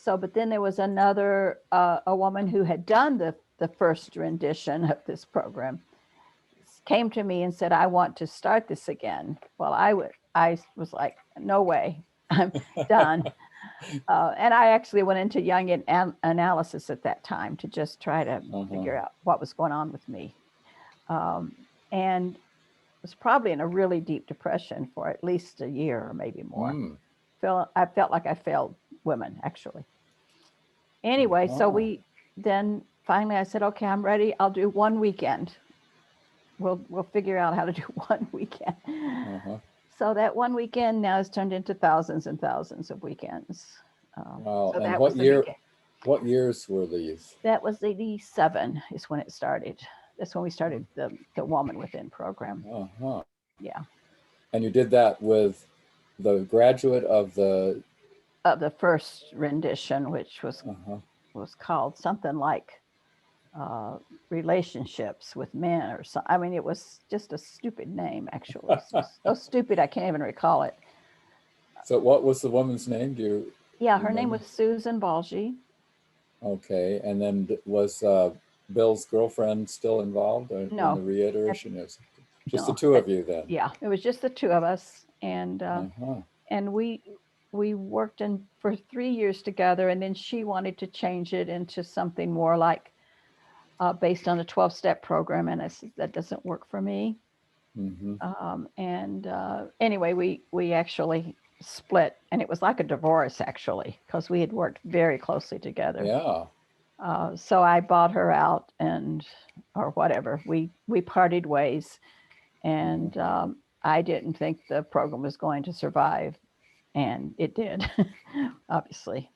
but then there was another, a woman who had done the first rendition of this program, came to me and said, I want to start this again. Well, I was like, no way, I'm done. And I actually went into Jungian analysis at that time to just try to Uh-huh. figure out what was going on with me. And was probably in a really deep depression for at least a year or maybe more. Mm. I felt like I failed women, actually. Anyway, so Uh-huh. we then finally I said, okay, I'm ready. I'll do one weekend. We'll figure out how to do one weekend. Uh-huh. So that one weekend now has turned into thousands and thousands of weekends. Wow. So And that was the beginning. what years were these? That was 87 is when it started. That's when we started the Woman Within program. Uh-huh. Yeah. And you did that with the graduate of the Of the first rendition, which uh-huh. was called something like relationships with men or something. I mean, it was just a stupid name, actually. So stupid I can't even recall it. So what was the woman's name? Do you Yeah, her name remember? was Susan Balgi. Okay. And then was Bill's girlfriend still involved in the No, reiteration? Is just the no, two of you then? yeah, it was just the two of us, Uh-huh. and we worked in for 3 years together, and then she wanted to change it into something more like based on a 12-step program, and I said that doesn't work for me. Mm-hmm. And anyway, we actually split, and it was like a divorce actually, because we had worked very closely together. Yeah. So I bought her out, or whatever. We parted ways, Uh-huh. and I didn't think the program was going to survive, and it did, obviously.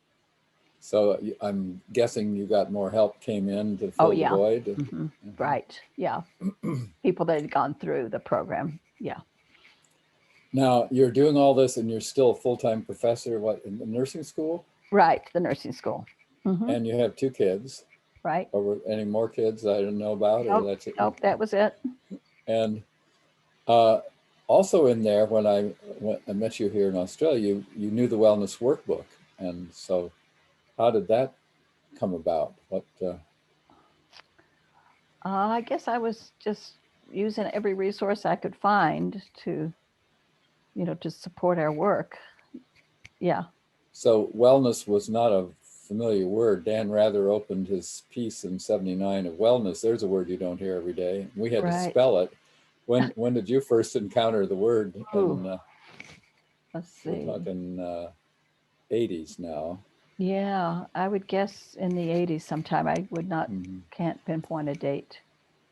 So I'm guessing you got more help came in to Oh fill the yeah, void. hmm Mhm. right, yeah. People that had gone through the program, yeah. Now you're doing all this and you're still a full-time professor, what, in the nursing school? Right, the nursing school. hmm And you have two kids. Right. Or were any more kids I don't know about, or Nope, that's it? nope, that was it. And uh, also in there, when I met you here in Australia, you knew the Wellness Workbook. And so how did that come about? I guess I was just using every resource I could find to support our work. Yeah. So wellness was not a familiar word. Dan Rather opened his piece in '79 of wellness. There's a word you don't hear every day. We had to Right. spell it. When did you first encounter the word? Ooh, And let's we're see. talking '80s now. Yeah, I would guess in the 80s sometime. I would not, Mhm. can't pinpoint a date.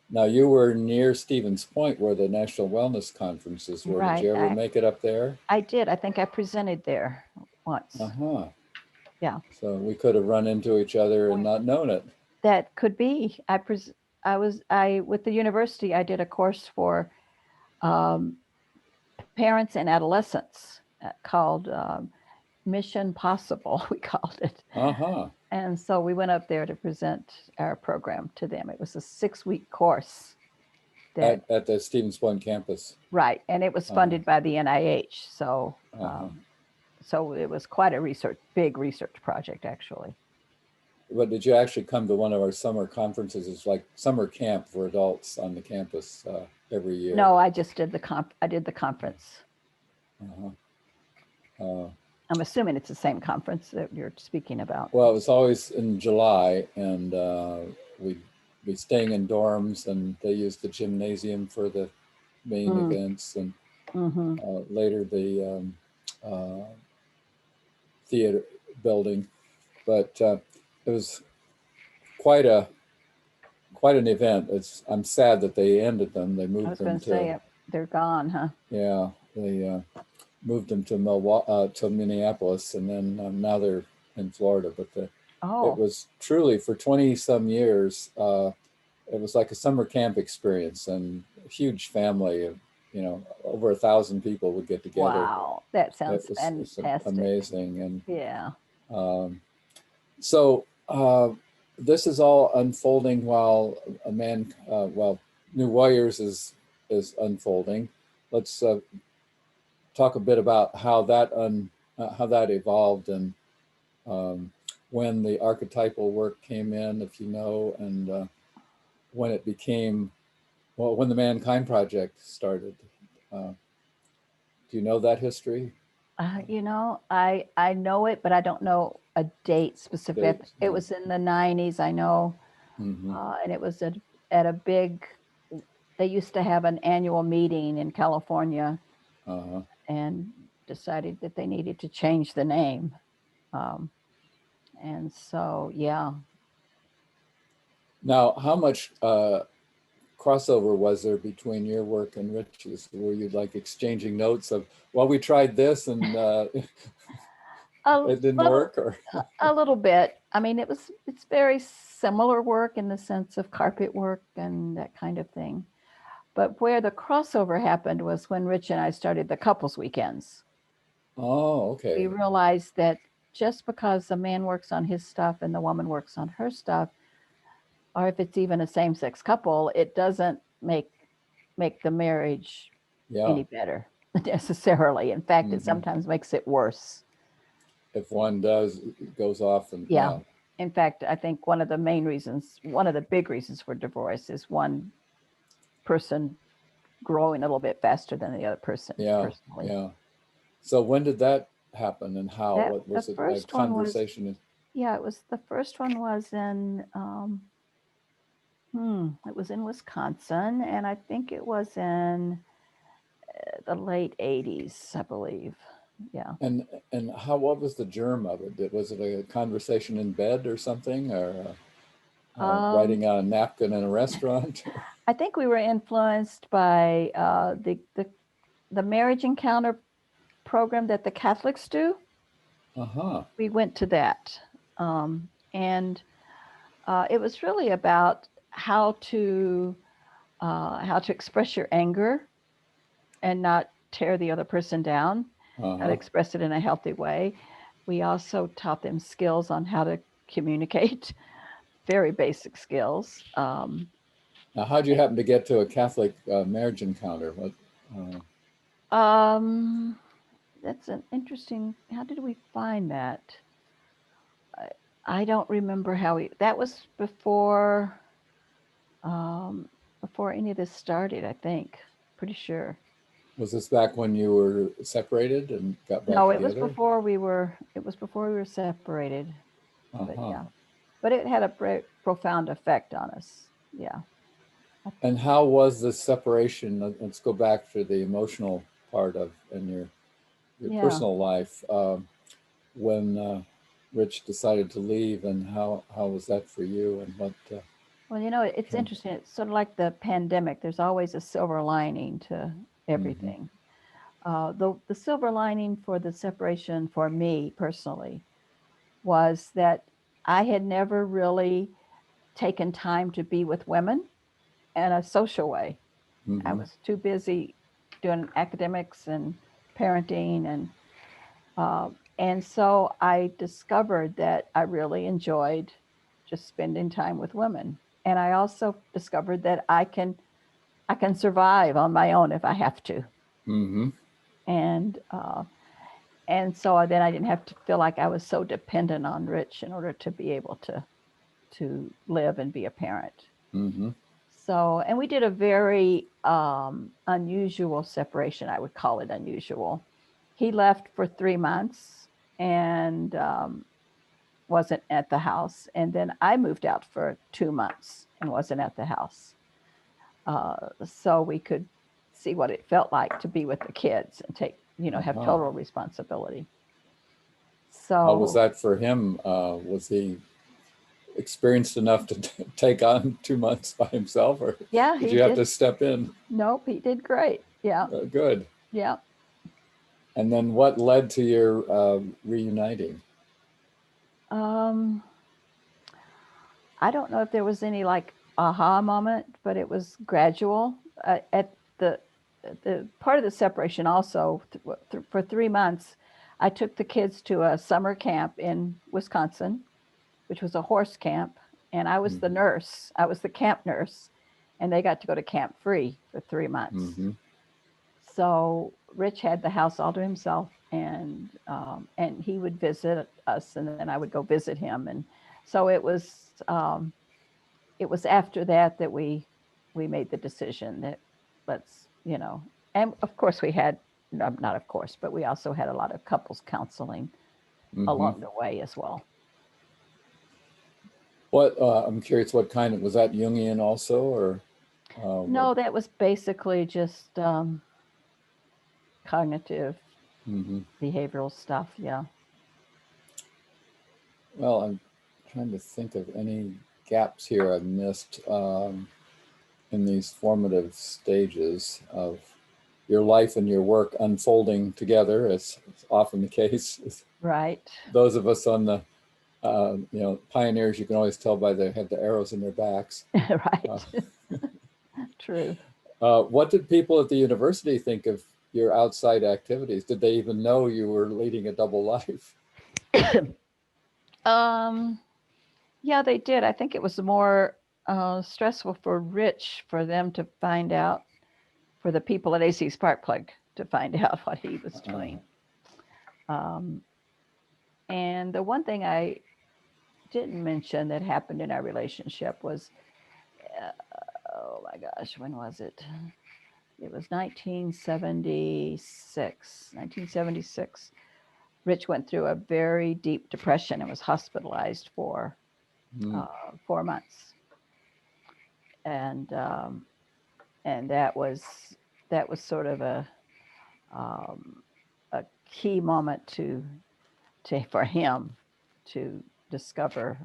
Now you were near Stevens Point, where the National Wellness Conferences were. Did Right. you ever make it up there? I did. I think I presented there once. Uh-huh. Yeah. So we could have run into each other and not known it. That could be. I with the university, I did a course for um, parents and adolescents called Mission Possible, we called it. Uh-huh. And so we went up there to present our program to them. It was a 6-week course that, At the Stevens Point campus. right, and it was Uh-huh. funded by the NIH. Uh-huh. So it was quite a big research project, actually. But did you actually come to one of our summer conferences? It's like summer camp for adults on the campus every year. No, I just did I did the conference. Uh-huh. Uh, I'm assuming it's the same conference that you're speaking about. well, it was always in July, and we'd be staying in dorms, and they used the gymnasium for the main Mm, events, and mm-hmm. later the uh, theater building. But it was quite a quite an event. I'm sad that they ended them. They I moved was going them to to say they're gone, huh? yeah they moved them to to Minneapolis, and then now they're in Florida. But it Oh, was truly for 20 some years. It was like a summer camp experience, and a huge family of over 1,000 people would get together. wow. That It sounds was it's fantastic. amazing, and Yeah. um, so this is all unfolding while New Warriors is unfolding. Let's talk a bit about how that evolved, and um, when the archetypal work came in, if you know, and when it became when the Mankind Project started. Uh, do you know that history? I know it, but I don't know a date specific. Date? It was in the 90s, I know, Mm-hmm. and it was at a big. They used to have an annual meeting in California, Uh-huh. and decided that they needed to change the name. Um, and so, yeah, Now, how much crossover was there between your work and Rich's? Were you like exchanging notes of, well, we tried this and a it didn't little, work, or? a little bit. I mean, it's very similar work in the sense of carpet work and that kind of thing. But where the crossover happened was when Rich and I started the couples weekends. Oh, We okay. realized that just because the man works on his stuff and the woman works on her stuff, or if it's even a same-sex couple, it doesn't make the marriage Yeah. any better necessarily. In fact, it Hmm. sometimes makes it worse. If one does, it goes off, and Yeah. yeah, In fact, I think one of the big reasons for divorce is one person growing a little bit faster than the other person, yeah, personally. yeah. So when did that happen, and how? That What the was it? A first one was conversation? Yeah, it was the first one was in it was in Wisconsin, and I think it was in the late 80s, I believe. Yeah. And how? What was the germ of it? Was it a conversation in bed or something, or Um, writing on a napkin in a restaurant? I think we were influenced by the marriage encounter program that the Catholics do. Uh-huh. We went to that, and it was really about how to express your anger and not tear the other person down, how to Uh-huh. express it in a healthy way. We also taught them skills on how to communicate, very basic skills. Now, how'd you happen to get to a Catholic marriage encounter? What? Uh, Um, that's an interesting. How did we find that? I, I don't remember how we. That was um, before any of this started. I think. Pretty sure. Was this back when you were separated and got back No, together? it was before we were separated. But Uh-huh. yeah, but it had a profound effect on us. Yeah. And how was the separation? Let's go back to the emotional part of in your Yeah. personal life when Rich decided to leave, and how was that for you? And what? Well, you know, it's Trans- interesting. It's sort of like the pandemic. There's always a silver lining to mm-hmm, everything. The silver lining for the separation for me personally was that I had never really taken time to be with women in a social way. I mm-hmm, was too busy doing academics and parenting and so I discovered that I really enjoyed just spending time with women. And I also discovered that I can survive on my own if I have to. mm-hmm. And and so then I didn't have to feel like I was so dependent on Rich in order to be able to live and be a parent. Mm-hmm. So, and we did a very unusual separation. I would call it unusual. He left for 3 months and wasn't at the house. And then I moved out for 2 months and wasn't at the house. So we could see what it felt like to be with the kids and take, you know, have Uh-huh. total responsibility. How was So, that for him? Was he experienced enough to take on 2 months by himself, or yeah, did he you have to did. step in? Nope, he did great. Yeah, Good. yeah. And then what led to your reuniting? Um, I don't know if there was any like aha moment, but it was gradual. At the part of the separation also for 3 months, I took the kids to a summer camp in Wisconsin, which was a horse camp, and I was the Mm-hmm. nurse. I was the camp nurse, and they got to go to camp free for 3 months. Mm-hmm. So Rich had the house all to himself, and he would visit us, and then I would go visit him, and so it was after that that we made the decision that let's, you know, and of course we had, not of course, but we also had a lot of couples counseling Mm-hmm. along the way as well. What I'm curious, what kind of was that Jungian also, or what? No, that was basically just cognitive Mm-hmm. behavioral stuff. Yeah. Well, I'm trying to think of any gaps here I've missed in these formative stages of your life and your work unfolding together, as is often the case. Right. Those of us on the pioneers, you can always tell by they had the arrows in their backs. Uh, Right. True. what did people at the university think of your outside activities? Did they even know you were leading a double life? um yeah, they did. I think it was more stressful for Rich for them to find out, for the people at AC Spark Plug to find out what he was doing. Um, and the one thing I didn't mention that happened in our relationship was, uh, oh my gosh, when was it? It was 1976. 1976. Rich went through a very deep depression and was hospitalized for Mm, 4 months, and and that was sort of um, a key moment to for him to discover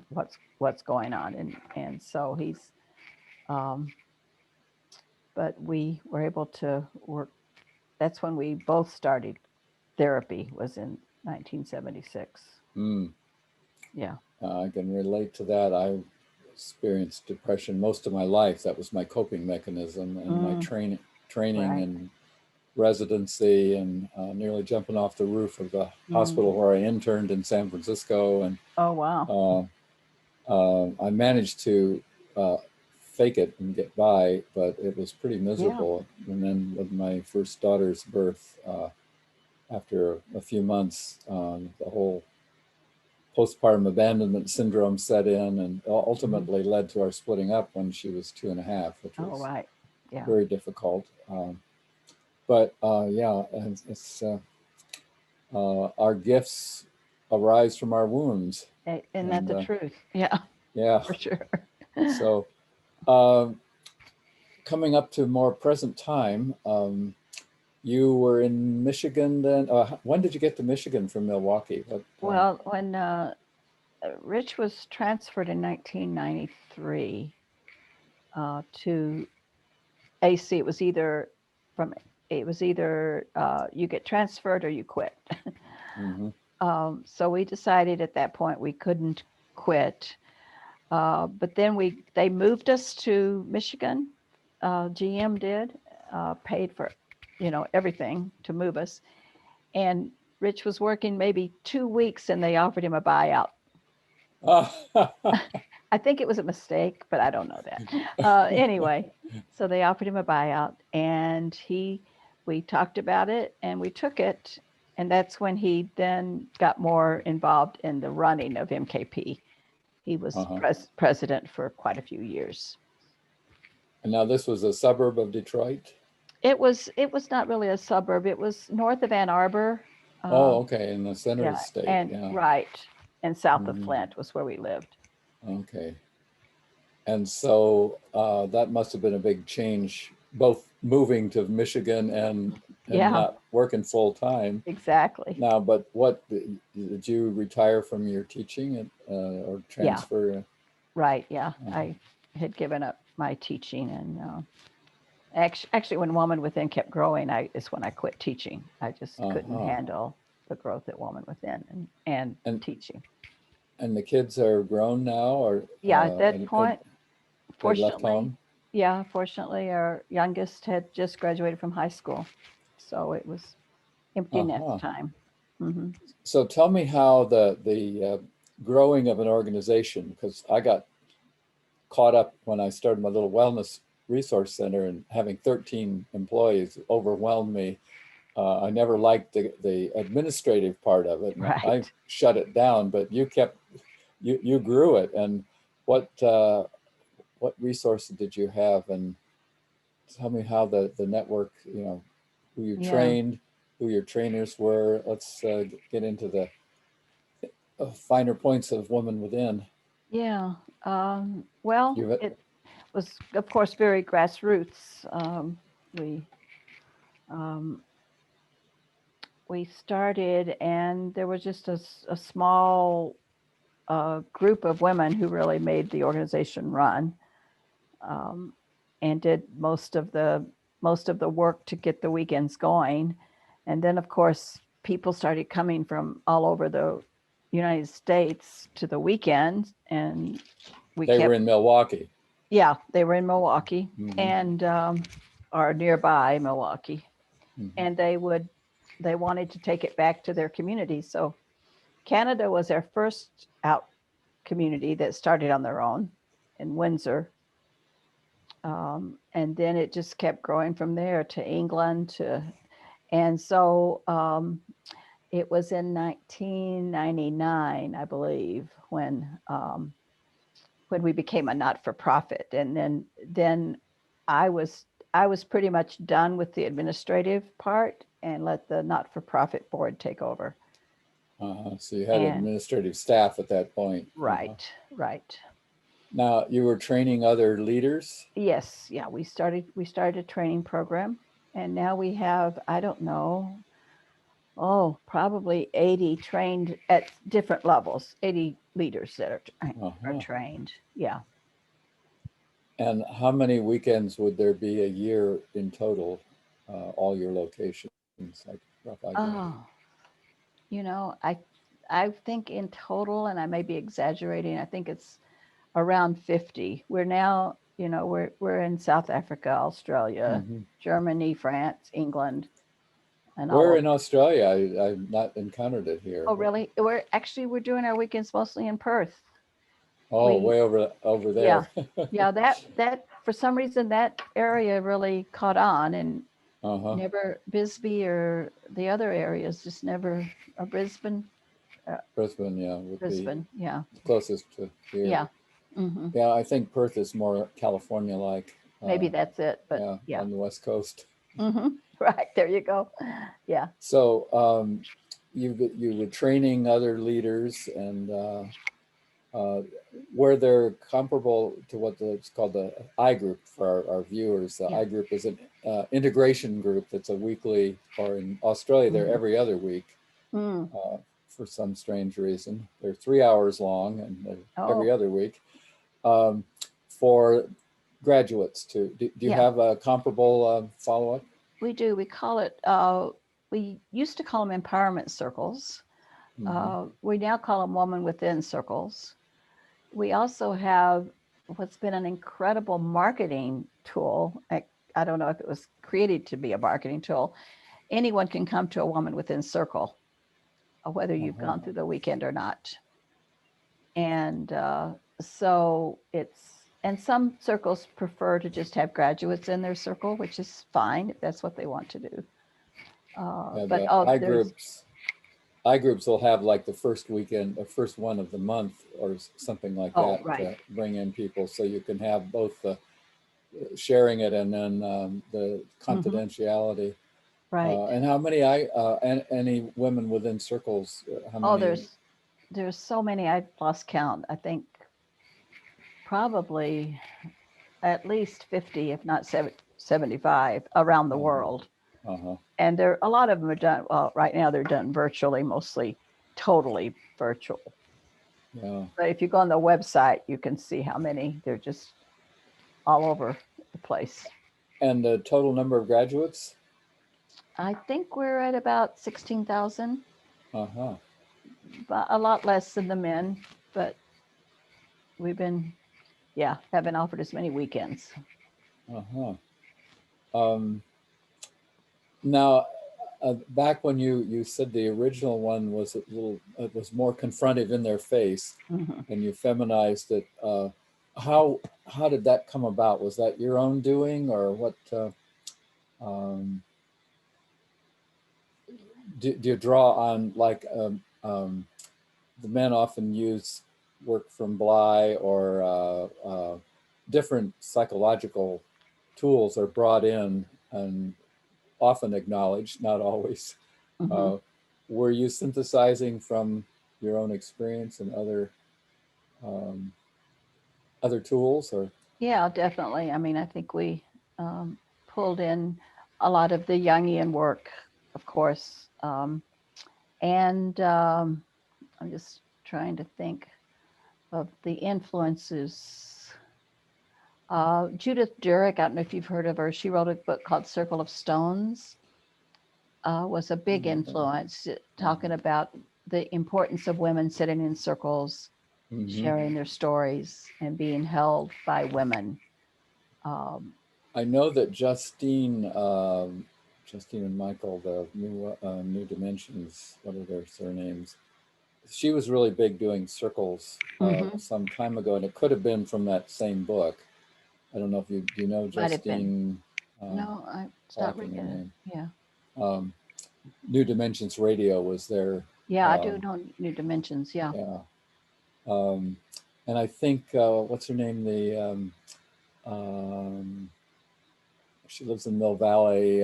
what's going on, and so he's um, but we were able to work. That's when we both started therapy, was in 1976. mm. Yeah. I can relate to that. I experienced depression most of my life. That was my coping mechanism, and my Mm, training right. and residency, and nearly jumping off the roof of the hospital Mm. where I interned in San Francisco. And Oh wow. I managed to uh, fake it and get by, but it was pretty Yeah. miserable. And then with my first daughter's birth, after a few months, the whole postpartum abandonment syndrome set in, and Hmm. ultimately led to our splitting up when she was 2.5, which Oh was right. Yeah. very difficult. But yeah, and it's our gifts arise from our wounds, Isn't that and the truth? Yeah, yeah. for sure. So um, coming up to more present time, you were in Michigan then. When did you get to Michigan from Milwaukee? What? Well, when Rich was transferred in 1993 to AC, from it was either you get transferred or you quit. Mm-hmm. So we decided at that point we couldn't quit. But then they moved us to Michigan. GM did, paid for, everything to move us. And Rich was working maybe 2 weeks, and they offered him a buyout. I think it was a mistake, but I don't know that. Anyway, so they offered him a buyout, and we talked about it, and we took it. And that's when he then got more involved in the running of MKP. He was Uh-huh. president for quite a few years. And now this was a suburb of Detroit? It was not really a suburb. It was north of Ann Arbor. Oh, Uh, okay, in the center of the yeah, state, and yeah. right, and south of Mm-hmm. Flint was where we lived. Okay. And so that must have been a big change, both moving to Michigan and Yeah, not working full time exactly. now. But what did you retire from your teaching or Yeah, transfer? right. Yeah, Uh-huh. I had given up my teaching, and actually, when Woman Within kept growing, I is when I quit teaching. I just couldn't Uh-huh. handle the growth at Woman Within and And teaching. and the kids are grown now, or Yeah, at that and point, they left fortunately, home. yeah, fortunately, our youngest had just graduated from high school, so it was empty nest Uh-huh. time. Hmm. So tell me how the growing of an organization, because I got caught up when I started my little wellness resource center, and having 13 employees overwhelmed me. I never liked the administrative part of it, and I Right. shut it down. But you grew it, and what what resources did you have, and tell me how the network, who you Yeah. trained, who your trainers were. Let's get into the finer points of Woman Within. Yeah. Well, You it was, of course, very grassroots. We um, we started, and there was just a small group of women who really made the organization run, um, and did most of the work to get the weekends going. And then, of course, people started coming from all over the United States to the weekends, and we They were kept, in Milwaukee. yeah, they were in Milwaukee Mm-hmm. and or nearby Milwaukee, Mm-hmm. and they wanted to take it back to their community. So Canada was our first out community that started on their own in Windsor. And then it just kept growing from there to England and so it was in 1999, I believe, when we became a not-for-profit. And then I was I was pretty much done with the administrative part and let the not-for-profit board take over. So you had And administrative staff at that point. right, right. Now you were training other leaders. Yes, yeah, we started a training program, and now we have, I don't know, probably 80 trained at different levels, 80 leaders that are Uh-huh. trained. Yeah. And how many weekends would there be a year in total? All your locations, like rough idea. Oh, I think in total, and I may be exaggerating, I think it's around 50. We're now, we're in South Africa, Australia, Mm-hmm. Germany, France, England, and all Where over. in Australia? I've not encountered it here. Oh, really? We're doing our weekends mostly in Perth. Oh, We way over Yeah. there. Yeah, that for some reason that area really caught on, and Uh-huh. never Bisbee or the other areas just never, or uh, Brisbane, yeah, would be Brisbane. Yeah. closest to here. Yeah. Hmm. Yeah, I think Perth is more California-like. Maybe that's it, but Yeah, yeah. on the West Coast. Hmm. Right, there you go. Yeah. So you were training other leaders, and where they're comparable to what it's called the I group for our viewers. The Yeah. I group is an integration group that's a weekly, or in Australia, they're Mhm. every other week Mm. for some strange reason. They're 3 hours long, and they're every Oh, other week um, for graduates too. Do you yeah, have a comparable follow-up? we do. We call it, we used to call them empowerment circles. Mm-hmm. We now call them woman within circles. We also have what's been an incredible marketing tool. I don't know if it was created to be a marketing tool. Anyone can come to a woman within circle, whether you've Uh-huh. gone through the weekend or not. And so and some circles prefer to just have graduates in their circle, which is fine if that's what they want to do. Yeah, But the oh, I there's, groups. I groups will have like the first weekend, the first one of the month, or something like oh, that, right, to bring in people, so you can have both the sharing it and then the hmm, confidentiality. right. And how many and any women within circles? How Oh, many? there's so many I've lost count. I think probably at least 50, if not 75 around the Uh-huh, world. uh-huh. And there, a lot of them are done, well, right now they're done virtually, mostly totally virtual. Yeah. But if you go on the website, you can see how many. They're just all over the place. And the total number of graduates? I think we're at about 16,000, Uh-huh. but a lot less than the men. But we've been, yeah, haven't offered as many weekends. Uh-huh. Um, Now, back when you said the original one was a little, it was more confrontive in their face, Hmm. and you feminized it. How did that come about? Was that your own doing, or what? Um, do you draw on like the men often use work from Bly, or different psychological tools are brought in and often acknowledged, not always. Hmm. Uh, were you synthesizing from your own experience and um, other tools, or? Yeah, definitely. I mean, I think we um, pulled in a lot of the Jungian work, of course. And I'm just trying to think of the influences. Judith Durek, I don't know if you've heard of her. She wrote a book called Circle of Stones. Was a big influence, talking about the importance of women sitting in circles, Mm-hmm. sharing their stories, and being held by women. Um, I know that Justine and Michael, the New Dimensions, what are their surnames? She was really big doing circles mhm, some time ago, and it could have been from that same book. I don't know if you do you know might have been. Justine. No, it's not Author ringing it. name. Yeah. Um, New Dimensions Radio was there. Yeah, I do know New Dimensions. Yeah. Yeah. Um, and I think what's her name? Um, she lives in Mill Valley.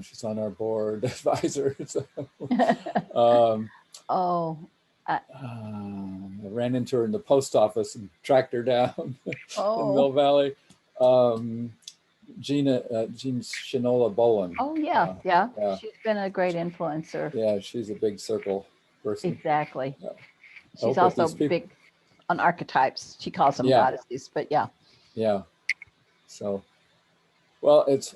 She's on our board advisor. So, um, Oh, I, I ran into her in the post office and tracked her down in oh, Mill Valley. Um, Jean Shinola Bolin. oh, yeah, yeah. Yeah, She's been a great influencer. yeah, she's a big circle person. Exactly. Yeah. I She's hope that also these people. big on archetypes. She calls them Yeah, goddesses, but yeah. yeah. So, well, it's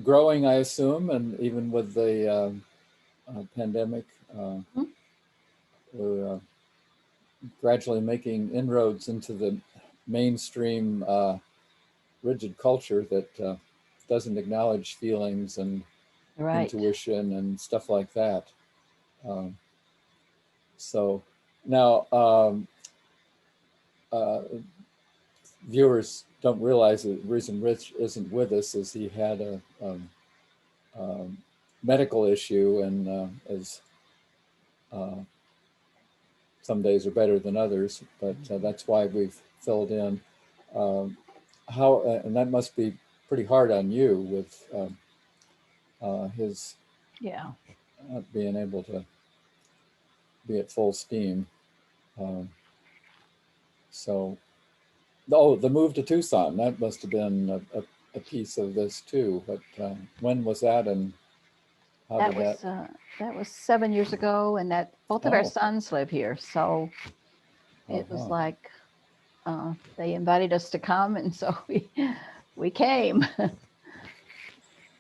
growing, I assume, and even with the pandemic, Mhm. we're gradually making inroads into the mainstream rigid culture that doesn't acknowledge feelings and Right. intuition and stuff like that. Um, so now uh, viewers don't realize the reason Rich isn't with us is he had a um, medical issue, and as uh, some days are better than others, but that's why we've filled in. Um, how and that must be pretty hard on you with his Yeah. not being able to be at full steam. Um, so, oh, the move to Tucson, that must have been a piece of this too. But when was that, and how That did that? was that was 7 years ago, and that both of our Oh, sons live here. So it was uh-huh. like they invited us to come, and so we came.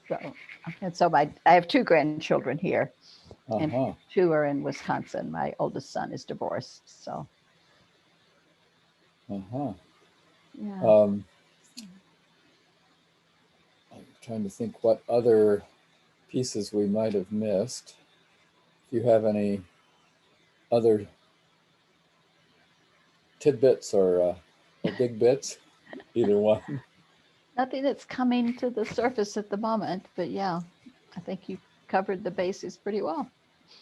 So and so I have two grandchildren here, and Uh-huh. two are in Wisconsin. My oldest son is divorced. So Uh-huh. yeah. Um, I'm trying to think what other pieces we might have missed. If you have any other tidbits or big bits, either one. Nothing that's coming to the surface at the moment, but yeah, I think you covered the bases pretty well.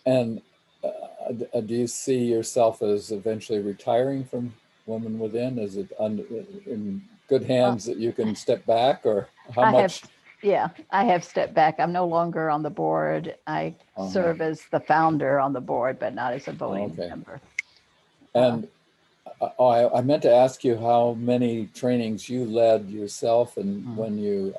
And do you see yourself as eventually retiring from Women Within? Is it in good Well, hands that you can step back, or how I have, much? yeah, I have stepped back. I'm no longer on the board. I Uh-huh. serve as the founder on the board, but not as a Oh, voting okay. member. Uh, And I meant to ask you how many trainings you led yourself, and mm, when you,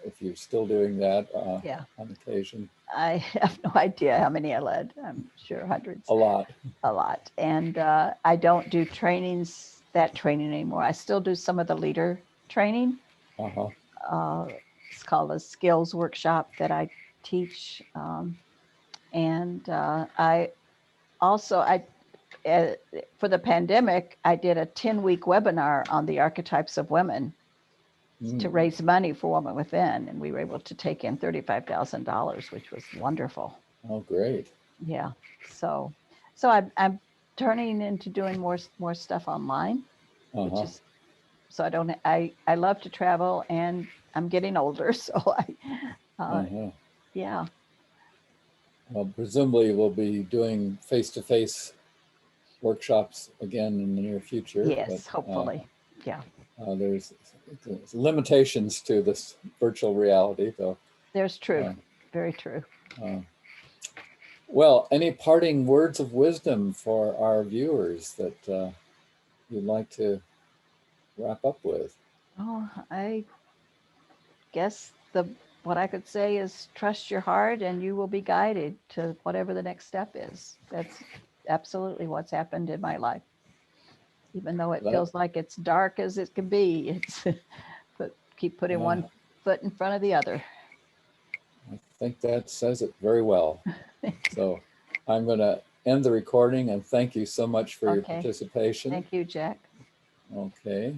if you're still doing that yeah, on occasion. I have no idea how many I led. I'm sure hundreds, A lot. a lot. And I don't do that training anymore. I still do some of the leader training. Uh-huh. Uh, it's called a skills workshop that I teach. And I also, uh, for the pandemic, I did a 10-week webinar on the archetypes of women to Mm. raise money for Women Within. And we were able to take in $35,000, which was wonderful. Oh, great. Yeah. So, so I'm turning into doing more stuff online, which Uh-huh. is, so I love to travel, and I'm getting older. So Uh-huh. yeah. Well, presumably we'll be doing face-to-face workshops again in the near future, but Yes, hopefully. Yeah. there's limitations to this virtual reality, though. There's true. Uh, Very true. uh, well, any parting words of wisdom for our viewers that you'd like to wrap up with? Oh, I guess the what I could say is trust your heart and you will be guided to whatever the next step is. That's absolutely what's happened in my life. Even though it That feels like it's dark as it can be, it's keep putting uh, one foot in front of the other. I think that says it very well. So I'm going to end the recording and thank you so much for your Okay. participation. Thank you, Jack. Okay.